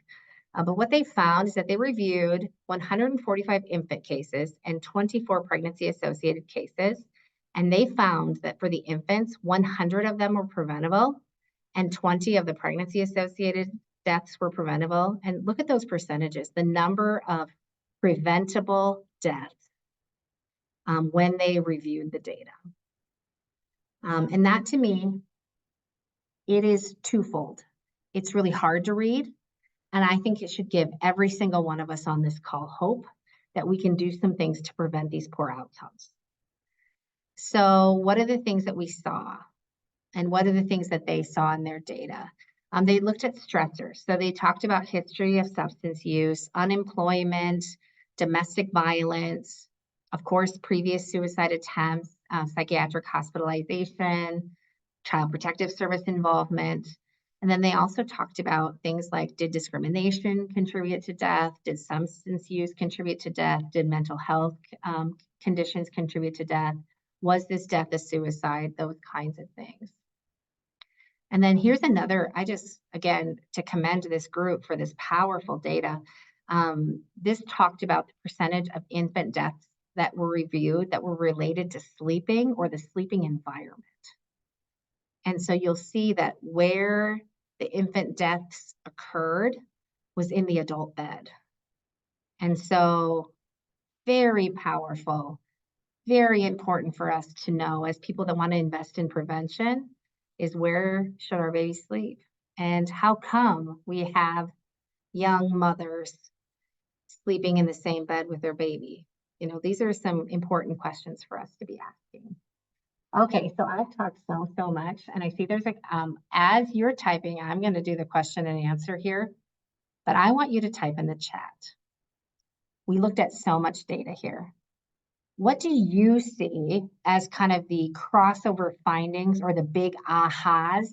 But what they found is that they reviewed 145 infant cases and 24 pregnancy-associated cases. And they found that for the infants, 100 of them were preventable and 20 of the pregnancy-associated deaths were preventable. And look at those percentages, the number of preventable deaths when they reviewed the data. And that, to me, it is twofold. It's really hard to read. And I think it should give every single one of us on this call hope that we can do some things to prevent these poor outcomes. So what are the things that we saw? And what are the things that they saw in their data? They looked at stressors. So they talked about history of substance use, unemployment, domestic violence, of course, previous suicide attempts, psychiatric hospitalization, child protective service involvement. And then they also talked about things like, did discrimination contribute to death? Did substance use contribute to death? Did mental health conditions contribute to death? Was this death a suicide? Those kinds of things. And then here's another, again, to commend this group for this powerful data. This talked about the percentage of infant deaths that were reviewed that were related to sleeping or the sleeping environment. And so you'll see that where the infant deaths occurred was in the adult bed. And so very powerful, very important for us to know as people that want to invest in prevention is, where should our babies sleep? And how come we have young mothers sleeping in the same bed with their baby? These are some important questions for us to be asking. Okay, so I've talked so much, and I see there's as you're typing, I'm going to do the question and answer here, but I want you to type in the chat. We looked at so much data here. What do you see as kind of the crossover findings or the big ahas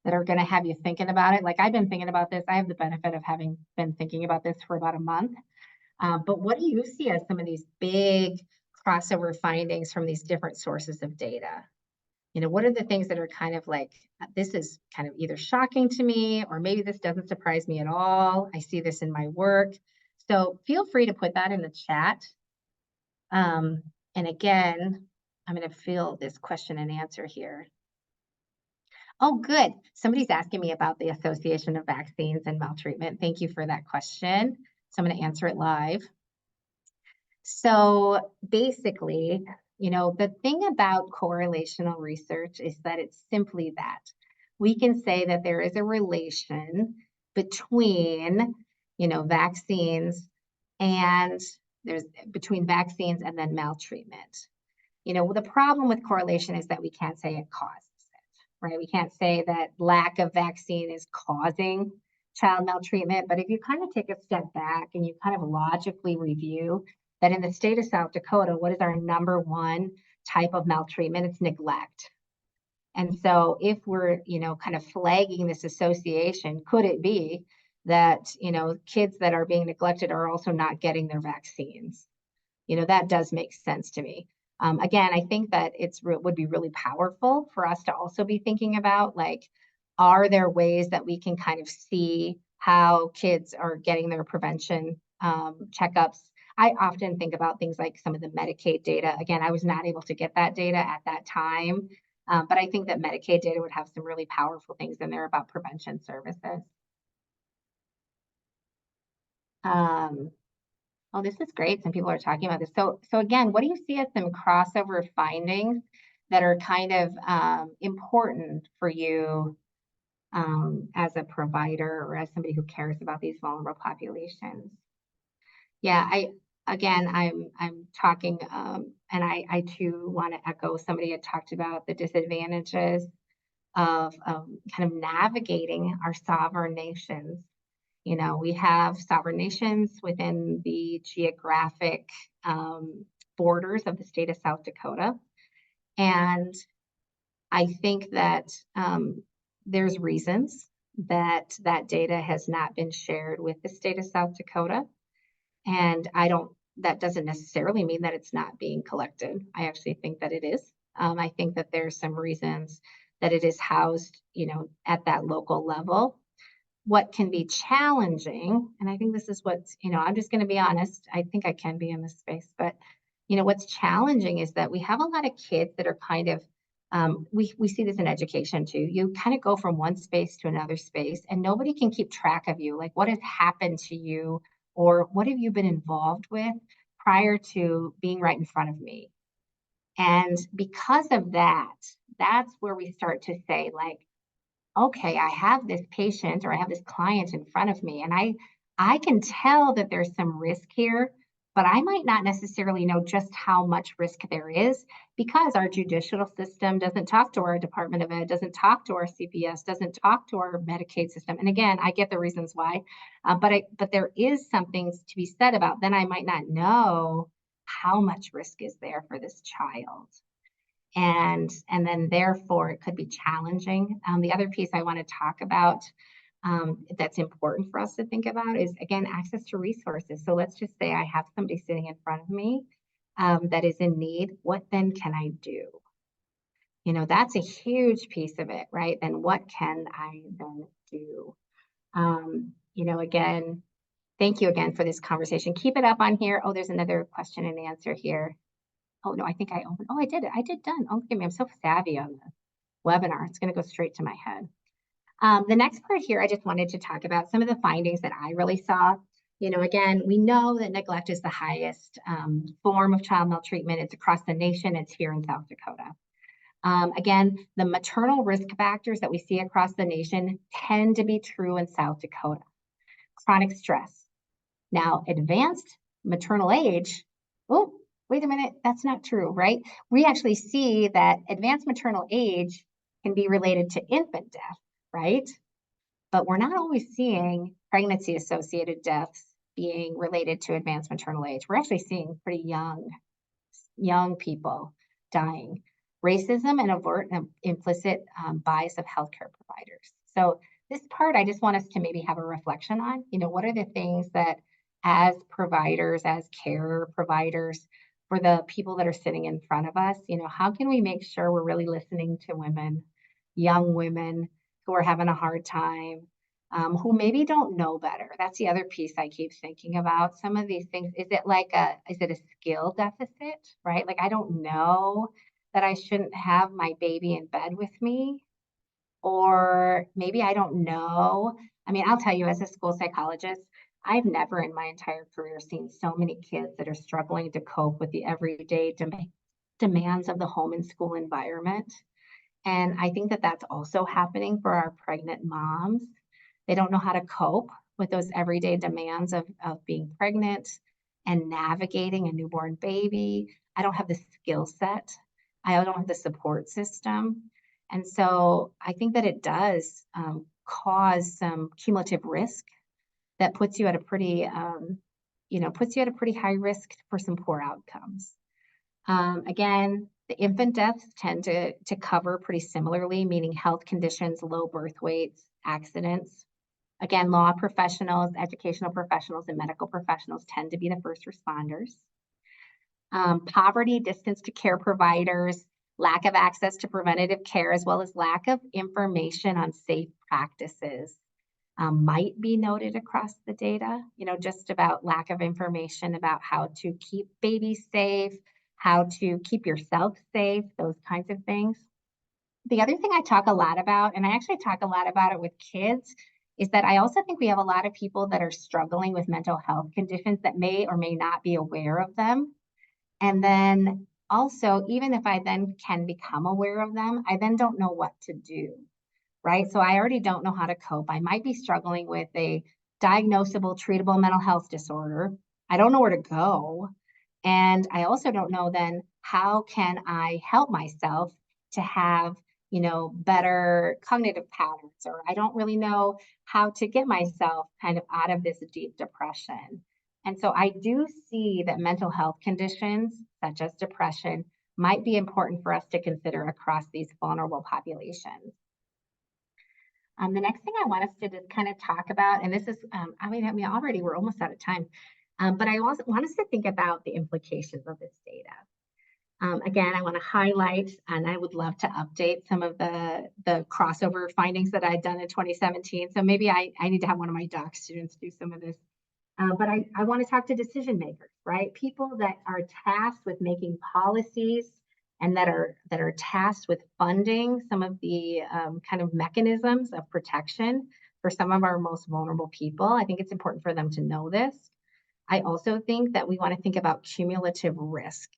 that are going to have you thinking about it? Like I've been thinking about this. I have the benefit of having been thinking about this for about a month. But what do you see as some of these big crossover findings from these different sources of data? What are the things that are kind of like, this is kind of either shocking to me, or maybe this doesn't surprise me at all. I see this in my work. So feel free to put that in the chat. And again, I'm going to fill this question and answer here. Oh, good. Somebody's asking me about the association of vaccines and maltreatment. Thank you for that question. So I'm going to answer it live. So basically, the thing about correlational research is that it's simply that. We can say that there is a relation between, vaccines and between vaccines and then maltreatment. The problem with correlation is that we can't say it causes it, right? We can't say that lack of vaccine is causing child maltreatment. But if you kind of take a step back and you kind of logically review that in the state of South Dakota, what is our number one type of maltreatment? It's neglect. And so if we're, kind of flagging this association, could it be that, kids that are being neglected are also not getting their vaccines? That does make sense to me. Again, I think that would be really powerful for us to also be thinking about, like, are there ways that we can kind of see how kids are getting their prevention checkups? I often think about things like some of the Medicaid data. Again, I was not able to get that data at that time, but I think that Medicaid data would have some really powerful things in there about prevention services. Oh, this is great. Some people are talking about this. So again, what do you see as some crossover findings that are kind of important for you as a provider or as somebody who cares about these vulnerable populations? Yeah, I'm talking, and I too want to echo somebody had talked about the disadvantages of kind of navigating our sovereign nations. We have sovereign nations within the geographic borders of the state of South Dakota. And I think that there's reasons that that data has not been shared with the state of South Dakota. And that doesn't necessarily mean that it's not being collected. I actually think that it is. I think that there's some reasons that it is housed, at that local level. What can be challenging, and I think this is what's, I'm just going to be honest, I think I can be in this space, but, what's challenging is that we have a lot of kids that are kind of, we see this in education too. You kind of go from one space to another space and nobody can keep track of you. Like, what has happened to you or what have you been involved with prior to being right in front of me? And because of that, that's where we start to say, like, okay, I have this patient or I have this client in front of me, and I can tell that there's some risk here, but I might not necessarily know just how much risk there is because our judicial system doesn't talk to our Department of Ed, doesn't talk to our CPS, doesn't talk to our Medicaid system. And again, I get the reasons why, but there is something to be said about then I might not know how much risk is there for this child. And then therefore it could be challenging. The other piece I want to talk about that's important for us to think about is, again, access to resources. So let's just say I have somebody sitting in front of me that is in need. What then can I do? That's a huge piece of it, right? Then what can I then do? Again, thank you again for this conversation. Keep it up on here. Oh, there's another question and answer here. Oh, no, I think I opened. Oh, I did it. I did done. Okay, I'm so savvy on the webinar. It's going to go straight to my head. The next part here, I just wanted to talk about some of the findings that I really saw. Again, we know that neglect is the highest form of child maltreatment. It's across the nation. It's here in South Dakota. Again, the maternal risk factors that we see across the nation tend to be true in South Dakota. Chronic stress. Now, advanced maternal age, wait a minute, that's not true, right? We actually see that advanced maternal age can be related to infant death, right? But we're not always seeing pregnancy associated deaths being related to advanced maternal age. We're actually seeing pretty young people dying. Racism and overt and implicit bias of healthcare providers. So this part, I just want us to maybe have a reflection on, what are the things that as providers, as care providers, for the people that are sitting in front of us, how can we make sure we're really listening to women, young women who are having a hard time, who maybe don't know better. That's the other piece I keep thinking about. Some of these things, is it a skill deficit, right? Like I don't know that I shouldn't have my baby in bed with me, or maybe I don't know. I mean, I'll tell you, as a school psychologist, I've never in my entire career seen so many kids that are struggling to cope with the everyday demands of the home and school environment. And I think that that's also happening for our pregnant moms. They don't know how to cope with those everyday demands of being pregnant and navigating a newborn baby. I don't have the skill set. I don't have the support system. And so I think that it does cause some cumulative risk that puts you at a pretty high risk for some poor outcomes. Again, the infant deaths tend to cover pretty similarly, meaning health conditions, low birth weights, accidents. Again, law professionals, educational professionals, and medical professionals tend to be the first responders. Poverty, distance to care providers, lack of access to preventative care, as well as lack of information on safe practices might be noted across the data, just about lack of information about how to keep babies safe, how to keep yourself safe, those kinds of things. The other thing I talk a lot about, and I actually talk a lot about it with kids, is that I also think we have a lot of people that are struggling with mental health conditions that may or may not be aware of them. And then also, even if I then can become aware of them, I then don't know what to do, right? So I already don't know how to cope. I might be struggling with a diagnosable, treatable mental health disorder. I don't know where to go. And I also don't know then how can I help myself to have, better cognitive patterns, or I don't really know how to get myself kind of out of this deep depression. And so I do see that mental health conditions such as depression might be important for us to consider across these vulnerable populations. The next thing I want us to just kind of talk about, and this is, already we're almost out of time, but I also want us to think about the implications of this data. Again, I want to highlight, and I would love to update some of the crossover findings that I'd done in 2017. So maybe I need to have one of my doc students do some of this. But I want to talk to decision makers, right? People that are tasked with making policies and that are tasked with funding some of the kind of mechanisms of protection for some of our most vulnerable people. I think it's important for them to know this. I also think that we want to think about cumulative risk.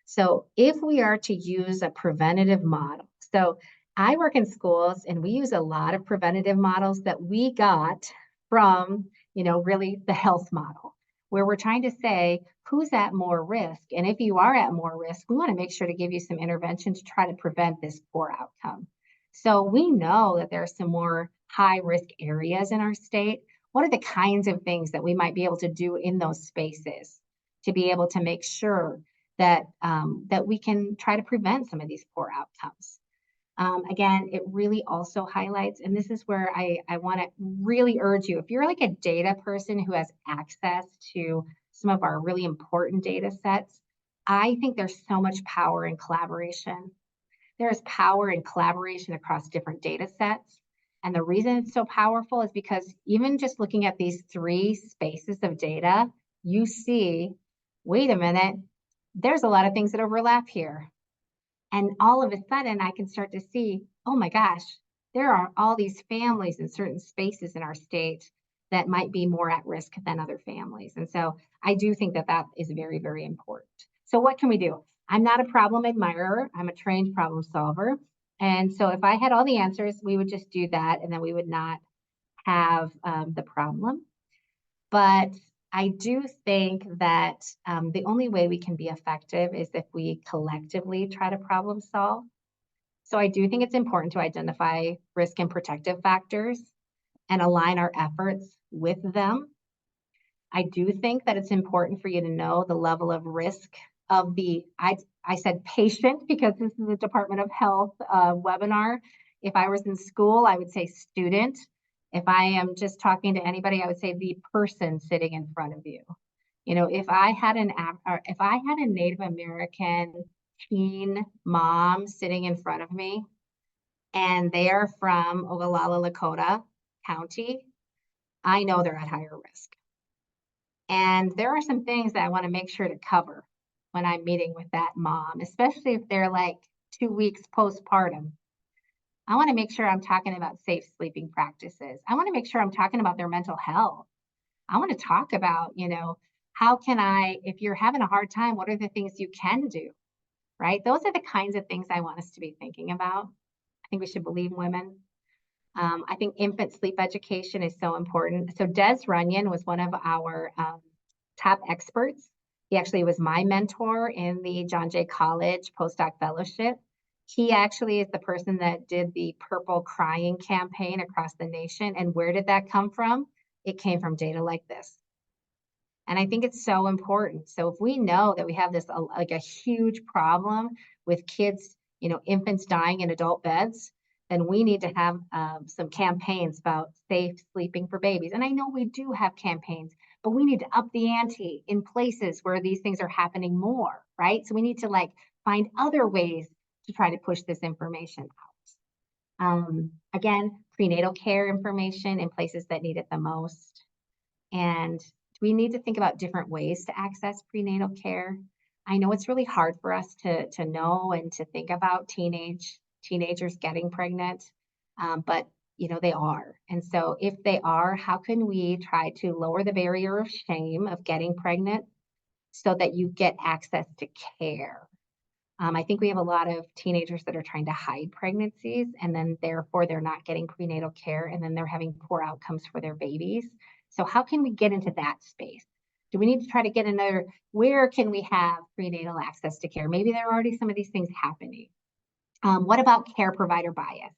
So if we are to use a preventative model, so I work in schools and we use a lot of preventative models that we got from, really the health model, where we're trying to say who's at more risk. And if you are at more risk, we want to make sure to give you some intervention to try to prevent this poor outcome. So we know that there are some more high risk areas in our state. What are the kinds of things that we might be able to do in those spaces to be able to make sure that we can try to prevent some of these poor outcomes? Again, it really also highlights, and this is where I want to really urge you, if you're like a data person who has access to some of our really important data sets, I think there's so much power in collaboration. There's power in collaboration across different data sets. And the reason it's so powerful is because even just looking at these three spaces of data, you see, wait a minute, there's a lot of things that overlap here. And all of a sudden, I can start to see, oh my gosh, there are all these families in certain spaces in our state that might be more at risk than other families. And so I do think that that is very, very important. So what can we do? I'm not a problem admirer. I'm a trained problem solver. And so if I had all the answers, we would just do that, and then we would not have the problem. But I do think that the only way we can be effective is if we collectively try to problem solve. So I do think it's important to identify risk and protective factors and align our efforts with them. I do think that it's important for you to know the level of risk of I said patient because this is a Department of Health webinar. If I was in school, I would say student. If I am just talking to anybody, I would say the person sitting in front of you. You know, if I had a Native American teen mom sitting in front of me and they are from Ogallala, Lakota County, I know they're at higher risk. And there are some things that I want to make sure to cover when I'm meeting with that mom, especially if they're like 2 weeks postpartum. I want to make sure I'm talking about safe sleeping practices. I want to make sure I'm talking about their mental health. I want to talk about, how can if you're having a hard time, what are the things you can do? Right? Those are the kinds of things I want us to be thinking about. I think we should believe women. I think infant sleep education is so important. So Des Runyon was one of our top experts. He actually was my mentor in the John Jay College postdoc fellowship. He actually is the person that did the Purple Crying campaign across the nation. And where did that come from? It came from data like this. And I think it's so important. So if we know that we have this like a huge problem with kids, infants dying in adult beds, then we need to have some campaigns about safe sleeping for babies. And I know we do have campaigns, but we need to up the ante in places where these things are happening more, right? So we need to find other ways to try to push this information out. Again, prenatal care information in places that need it the most. And we need to think about different ways to access prenatal care. I know it's really hard for us to know and to think about teenagers getting pregnant, but they are. And so if they are, how can we try to lower the barrier of shame of getting pregnant so that you get access to care? I think we have a lot of teenagers that are trying to hide pregnancies and then therefore they're not getting prenatal care and then they're having poor outcomes for their babies. So how can we get into that space? Do we need to try to get where can we have prenatal access to care? Maybe there are already some of these things happening. What about care provider bias?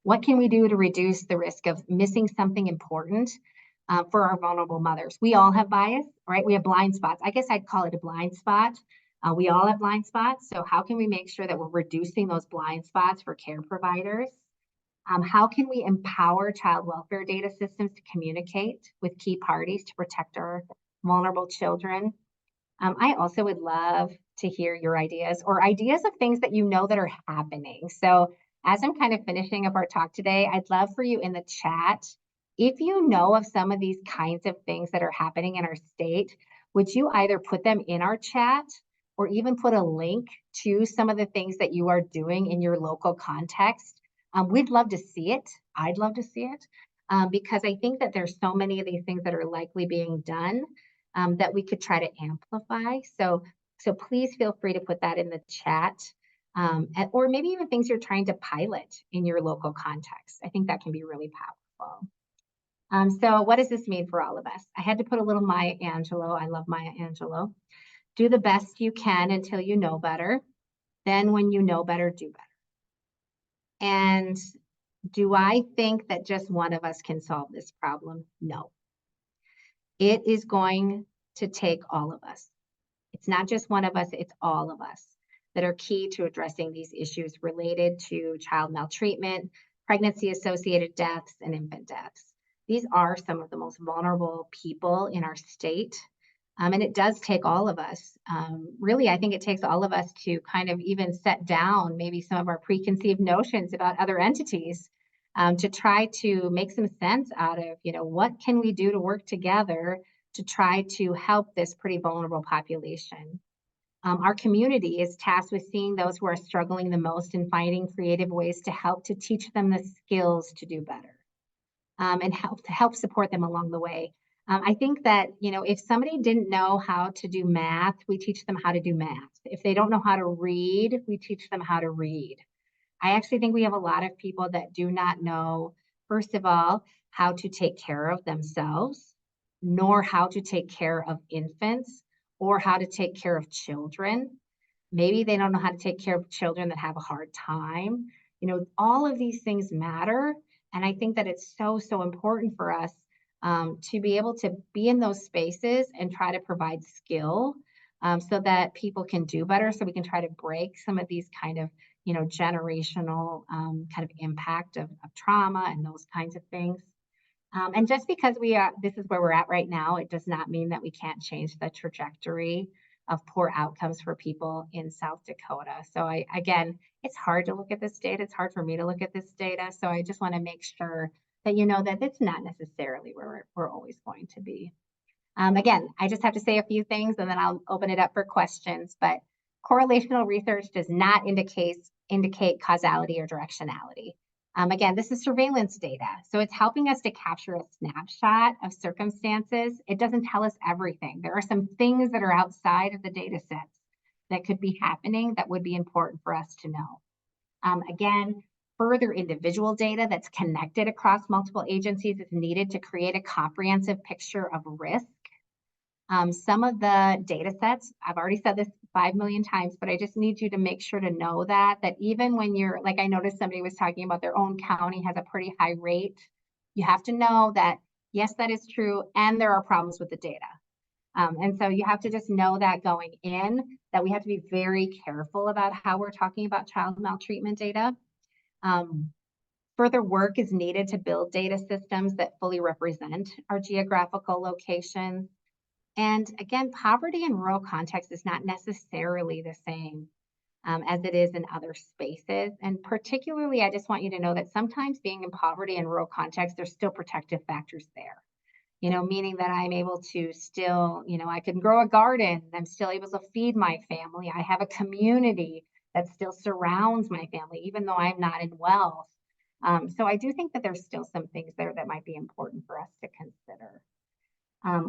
What can we do to reduce the risk of missing something important for our vulnerable mothers? We all have bias, right? We have blind spots. I guess I'd call it a blind spot. We all have blind spots. So how can we make sure that we're reducing those blind spots for care providers? How can we empower child welfare data systems to communicate with key parties to protect our vulnerable children? I also would love to hear your ideas or ideas of things that that are happening. So as I'm kind of finishing up our talk today, I'd love for you in the chat, if you know of some of these kinds of things that are happening in our state, would you either put them in our chat or even put a link to some of the things that you are doing in your local context? We'd love to see it. I'd love to see it because I think that there's so many of these things that are likely being done that we could try to amplify. So please feel free to put that in the chat. Or maybe even things you're trying to pilot in your local context. I think that can be really powerful. So what does this mean for all of us? I had to put a little Maya Angelou. I love Maya Angelou. Do the best you can until you know better. Then when you know better, do better. And do I think that just one of us can solve this problem? No. It is going to take all of us. It's not just one of us, it's all of us that are key to addressing these issues related to child maltreatment, pregnancy-associated deaths, and infant deaths. These are some of the most vulnerable people in our state. And it does take all of us. Really, I think it takes all of us to kind of even set down maybe some of our preconceived notions about other entities to try to make some sense out of, what can we do to work together to try to help this pretty vulnerable population. Our community is tasked with seeing those who are struggling the most and finding creative ways to help to teach them the skills to do better and help support them along the way. I think that, if somebody didn't know how to do math, we teach them how to do math. If they don't know how to read, we teach them how to read. I actually think we have a lot of people that do not know, first of all, how to take care of themselves, nor how to take care of infants or how to take care of children. Maybe they don't know how to take care of children that have a hard time. All of these things matter. And I think that it's so, so important for us to be able to be in those spaces and try to provide skill so that people can do better. So we can try to break some of these kind of, generational kind of impact of trauma and those kinds of things. And just because this is where we're at right now, it does not mean that we can't change the trajectory of poor outcomes for people in South Dakota. So again, it's hard to look at this data. It's hard for me to look at this data. So I just want to make sure that you know that it's not necessarily where we're always going to be. Again, I just have to say a few things and then I'll open it up for questions. But correlational research does not indicate causality or directionality. Again, this is surveillance data. So it's helping us to capture a snapshot of circumstances. It doesn't tell us everything. There are some things that are outside of the data sets that could be happening that would be important for us to know. Again, further individual data that's connected across multiple agencies is needed to create a comprehensive picture of risk. Some of the data sets, I've already said this 5 million times, but I just need you to make sure to know that even when you're, like I noticed somebody was talking about their own county has a pretty high rate, you have to know that, yes, that is true, and there are problems with the data. And so you have to just know that going in, that we have to be very careful about how we're talking about child maltreatment data. Further work is needed to build data systems that fully represent our geographical locations. And again, poverty in rural context is not necessarily the same as it is in other spaces. And particularly, I just want you to know that sometimes being in poverty in rural context, there's still protective factors there. Meaning that I'm able to still, I can grow a garden. I'm still able to feed my family. I have a community that still surrounds my family, even though I'm not in wealth. So I do think that there's still some things there that might be important for us to consider.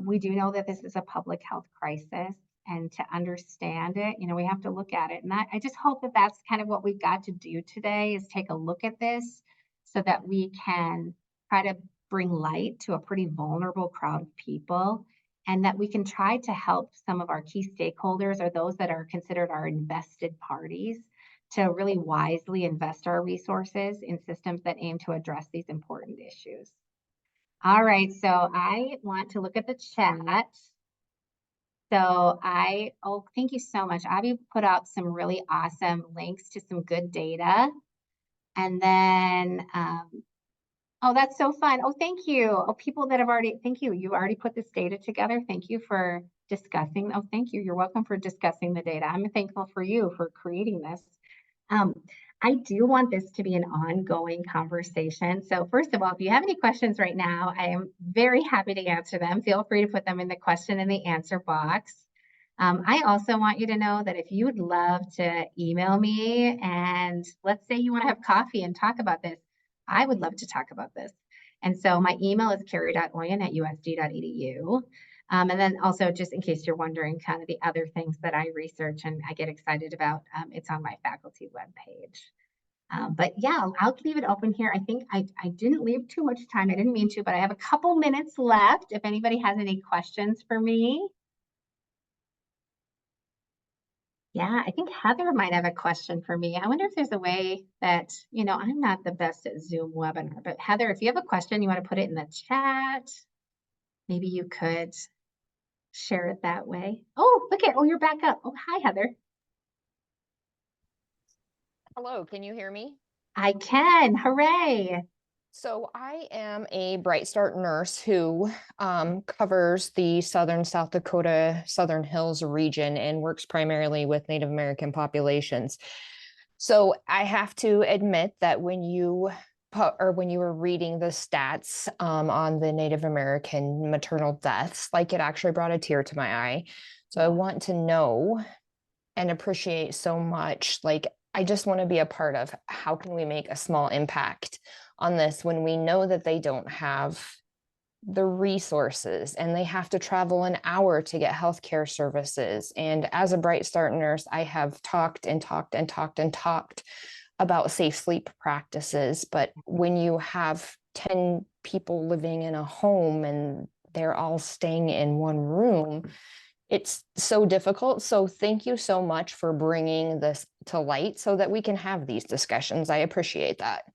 We do know that this is a public health crisis, and to understand it, we have to look at it. And I just hope that that's kind of what we've got to do today is take a look at this so that we can try to bring light to a pretty vulnerable crowd of people, and that we can try to help some of our key stakeholders or those that are considered our invested parties to really wisely invest our resources in systems that aim to address these important issues. All right, so I want to look at the chat. So thank you so much. Abby put out some really awesome links to some good data. And then, oh, that's so fun. Oh, thank you. Oh, people that have already, thank you. You already put this data together. Thank you for discussing. Oh, thank you. You're welcome for discussing the data. I'm thankful for you for creating this. I do want this to be an ongoing conversation. So first of all, if you have any questions right now, I am very happy to answer them. Feel free to put them in the question and the answer box. I also want you to know that if you would love to email me and let's say you want to have coffee and talk about this, I would love to talk about this. And so my email is kari.oyen@usd.edu. And then also, just in case you're wondering, kind of the other things that I research and I get excited about, it's on my faculty webpage. But yeah, I'll leave it open here. I think I didn't leave too much time. I didn't mean to, but I have a couple minutes left if anybody has any questions for me. Yeah, I think Heather might have a question for me. I wonder if there's a way that, I'm not the best at Zoom webinar, but Heather, if you have a question, you want to put it in the chat, maybe you could share it that way. Oh, you're back up. Oh, hi, Heather. Hello, can you hear me? I can. Hooray. So I am a Bright Start nurse who covers the southern South Dakota, Southern Hills region and works primarily with Native American populations. So I have to admit that when you were reading the stats on the Native American maternal deaths, like it actually brought a tear to my eye. So I want to know and appreciate so much, like I just want to be a part of how can we make a small impact on this when we know that they don't have the resources and they have to travel an hour to get healthcare services. And as a Bright Start nurse, I have talked about safe sleep practices. But when you have 10 people living in a home and they're all staying in one room. It's so difficult. So thank you so much for bringing this to light so that we can have these discussions. I appreciate that.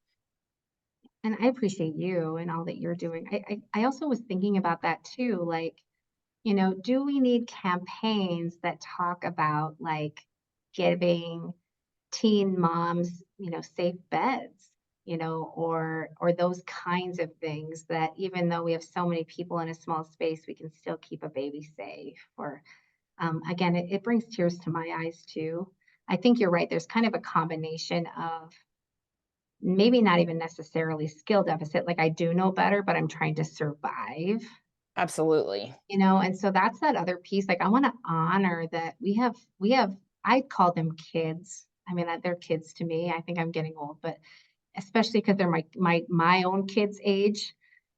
And I appreciate you and all that you're doing. I also was thinking about that too. Like, you know, do we need campaigns that talk about like giving teen moms, you know, safe beds, you know, or those kinds of things that even though we have so many people in a small space, we can still keep a baby safe. Or again, it brings tears to my eyes too. I think you're right. There's kind of a combination of maybe not even necessarily skill deficit, like I do know better, but I'm trying to survive, Absolutely. you know, and so that's that other piece. Like I want to honor that we have I call them kids. I mean, they're kids to me. I think I'm getting old, but especially because they're my own kids' age.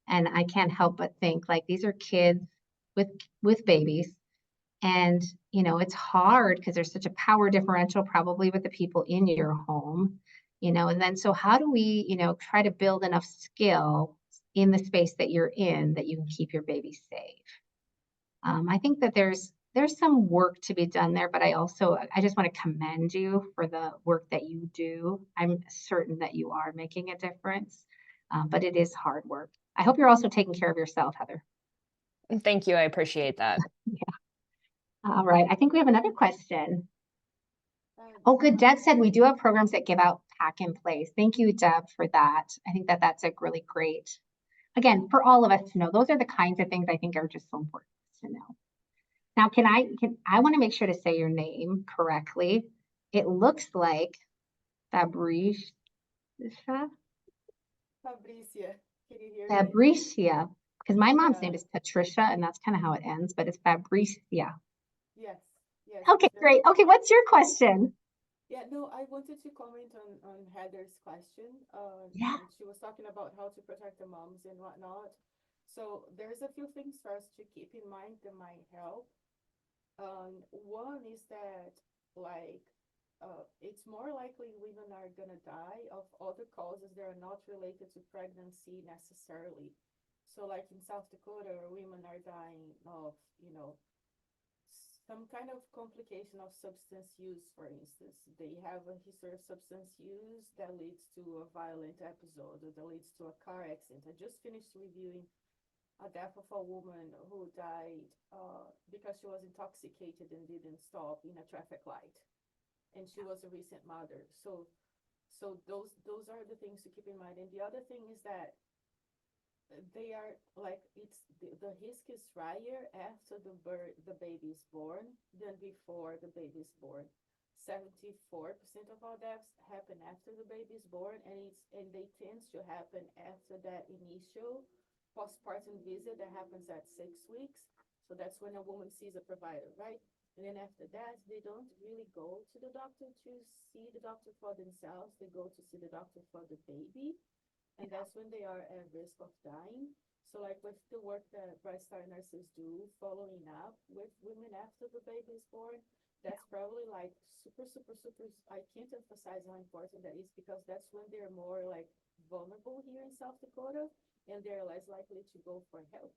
And I can't help but think like these are kids with with babies. And, you know, it's hard because there's such a power differential probably with the people in your home, you know, and then so how do we, you know, try to build enough skill in the space that you're in that you can keep your baby safe? I think that there's some work to be done there, but I just want to commend you for the work that you do. I'm certain that you are making a difference, but it is hard work. I hope you're also taking care of yourself, Heather. Thank you. I appreciate that. Yeah. All right. I think we have another question. Oh, good. Deb said we do have programs that give out pack in place. Thank you, Deb, for that. I think that that's a really great, again, for all of us to know. Those are the kinds of things I think are just so important to know. Now, I want to make sure to say your name correctly. It looks like Fabricia, Fabricia, can you hear me? Fabricia, because my mom's Yeah. name is Patricia, and that's kind of how it ends, but it's Fabricia. Yes, yes. Okay, it's great. Okay, what's your question? Yeah, no, I wanted to comment on Heather's question. Yeah. She was talking about how to protect the moms and whatnot. So there's a few things for us to keep in mind that might help. One is that like it's more likely women are gonna die of other causes that are not related to pregnancy necessarily. So like in South Dakota, women are dying of, you know, some kind of complication of substance use, for instance. They have a history of substance use that leads to a violent episode or that leads to a car accident. I just finished reviewing a death of a woman who died because she was intoxicated and didn't stop in a traffic light. And she was a recent mother. So those are the things to keep in mind. And the other thing is that they are like the risk is higher after the baby is born than before the baby is born. 74% of all deaths happen after the baby is born, and they tend to happen after that initial postpartum visit that happens at 6 weeks. So that's when a woman sees a provider, right? And then after that, they don't really go to the doctor to see the doctor for themselves. They go to see the doctor for the baby, and that's when they are at risk of dying. So like with the work that Bright Star nurses do following up with women after the baby is born, that's probably like super, super, super, I can't emphasize how important that is because that's when they're more like vulnerable here in South Dakota and they're less likely to go for help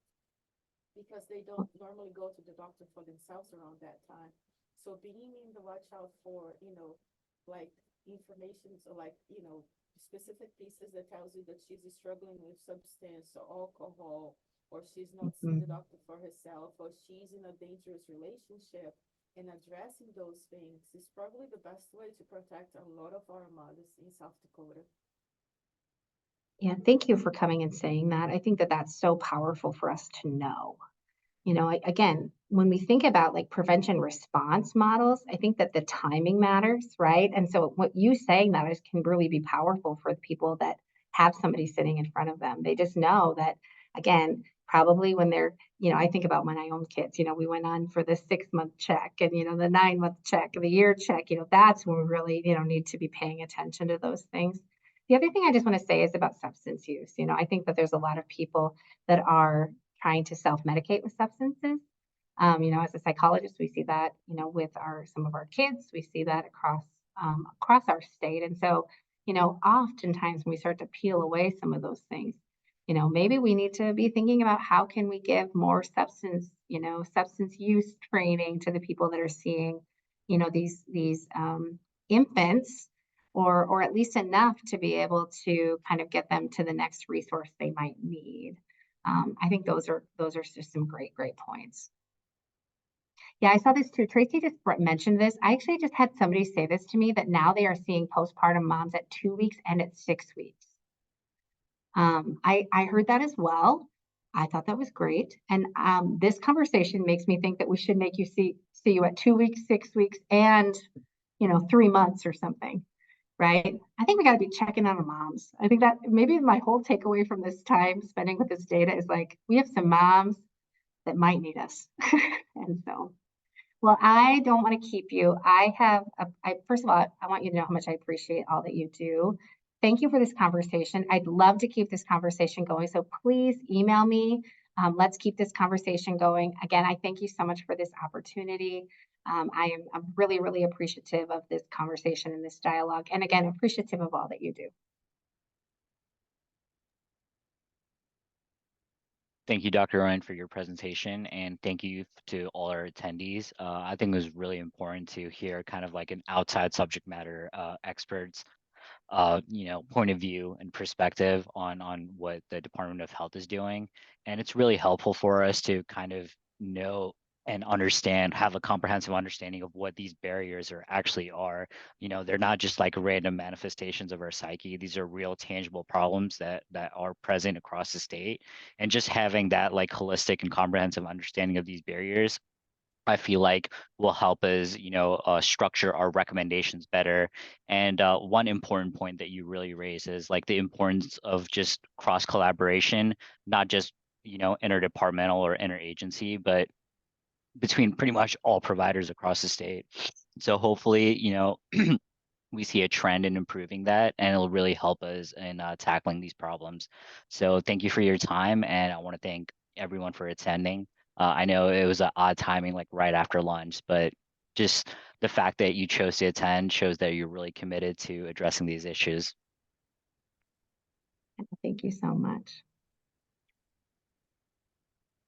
because they don't normally go to the doctor for themselves around that time. So being in the watch out for, you know, like information, so like, you know, specific pieces that tells you that she's struggling with substance or alcohol, or she's not seeing the doctor for herself, or she's in a dangerous relationship, and addressing those things is probably the best way to protect a lot of our mothers in South Dakota. Yeah, thank you for coming and saying that. I think that that's so powerful for us to know. You know, again, when we think about like prevention response models, I think that the timing matters, right? And so what you saying that is can really be powerful for the people that have somebody sitting in front of them. They just know that, again, probably when they're, you know, I think about my own kids, you know, we went on for the 6 month check and, you know, the 9 month check, the year check, you know, that's when we really, you know, need to be paying attention to those things. The other thing I just want to say is about substance use. You know, I think that there's a lot of people that are trying to self-medicate with substances. You know, as a psychologist, we see that, you know, with some of our kids, we see that across our state. And so, you know, oftentimes when we start to peel away some of those things, maybe we need to be thinking about how can we give more substance use training to the people that are seeing, these infants, or at least enough to be able to kind of get them to the next resource they might need. I think those are just some great points. Yeah, I saw this too. Tracy just mentioned this. I actually just had somebody say this to me, that now they are seeing postpartum moms at 2 weeks and at 6 weeks. I heard that as well. I thought that was great. And this conversation makes me think that we should make you see you at 2 weeks, 6 weeks, and 3 months or something, right? I think we got to be checking on the moms. I think that maybe my whole takeaway from this time spending with this data is like, we have some moms that might need us. And so, well, I don't want to keep you. First of all, I want you to know how much I appreciate all that you do. Thank you for this conversation. I'd love to keep this conversation going. So please email me. Let's keep this conversation going. Again, I thank you so much for this opportunity. I'm really appreciative of this conversation and this dialogue. And again, appreciative of all that you do. Thank you, Dr. Oyen, for your presentation, and thank you to all our attendees. I think it was really important to hear kind of like an outside subject matter experts point of view and perspective on what the Department of Health is doing. And it's really helpful for us to kind of know and understand, have a comprehensive understanding of what these barriers actually are. They're not just like random manifestations of our psyche. These are real tangible problems that are present across the state. And just having that like holistic and comprehensive understanding of these barriers, I feel like will help us, structure our recommendations better. And one important point that you really raise is like the importance of just cross collaboration, not just, interdepartmental or interagency, but between pretty much all providers across the state. So hopefully, we see a trend in improving that, and it'll really help us in tackling these problems. So thank you for your time, and I want to thank everyone for attending. I know it was an odd timing, like right after lunch, but just the fact that you chose to attend shows that you're really committed to addressing these issues. Thank you so much.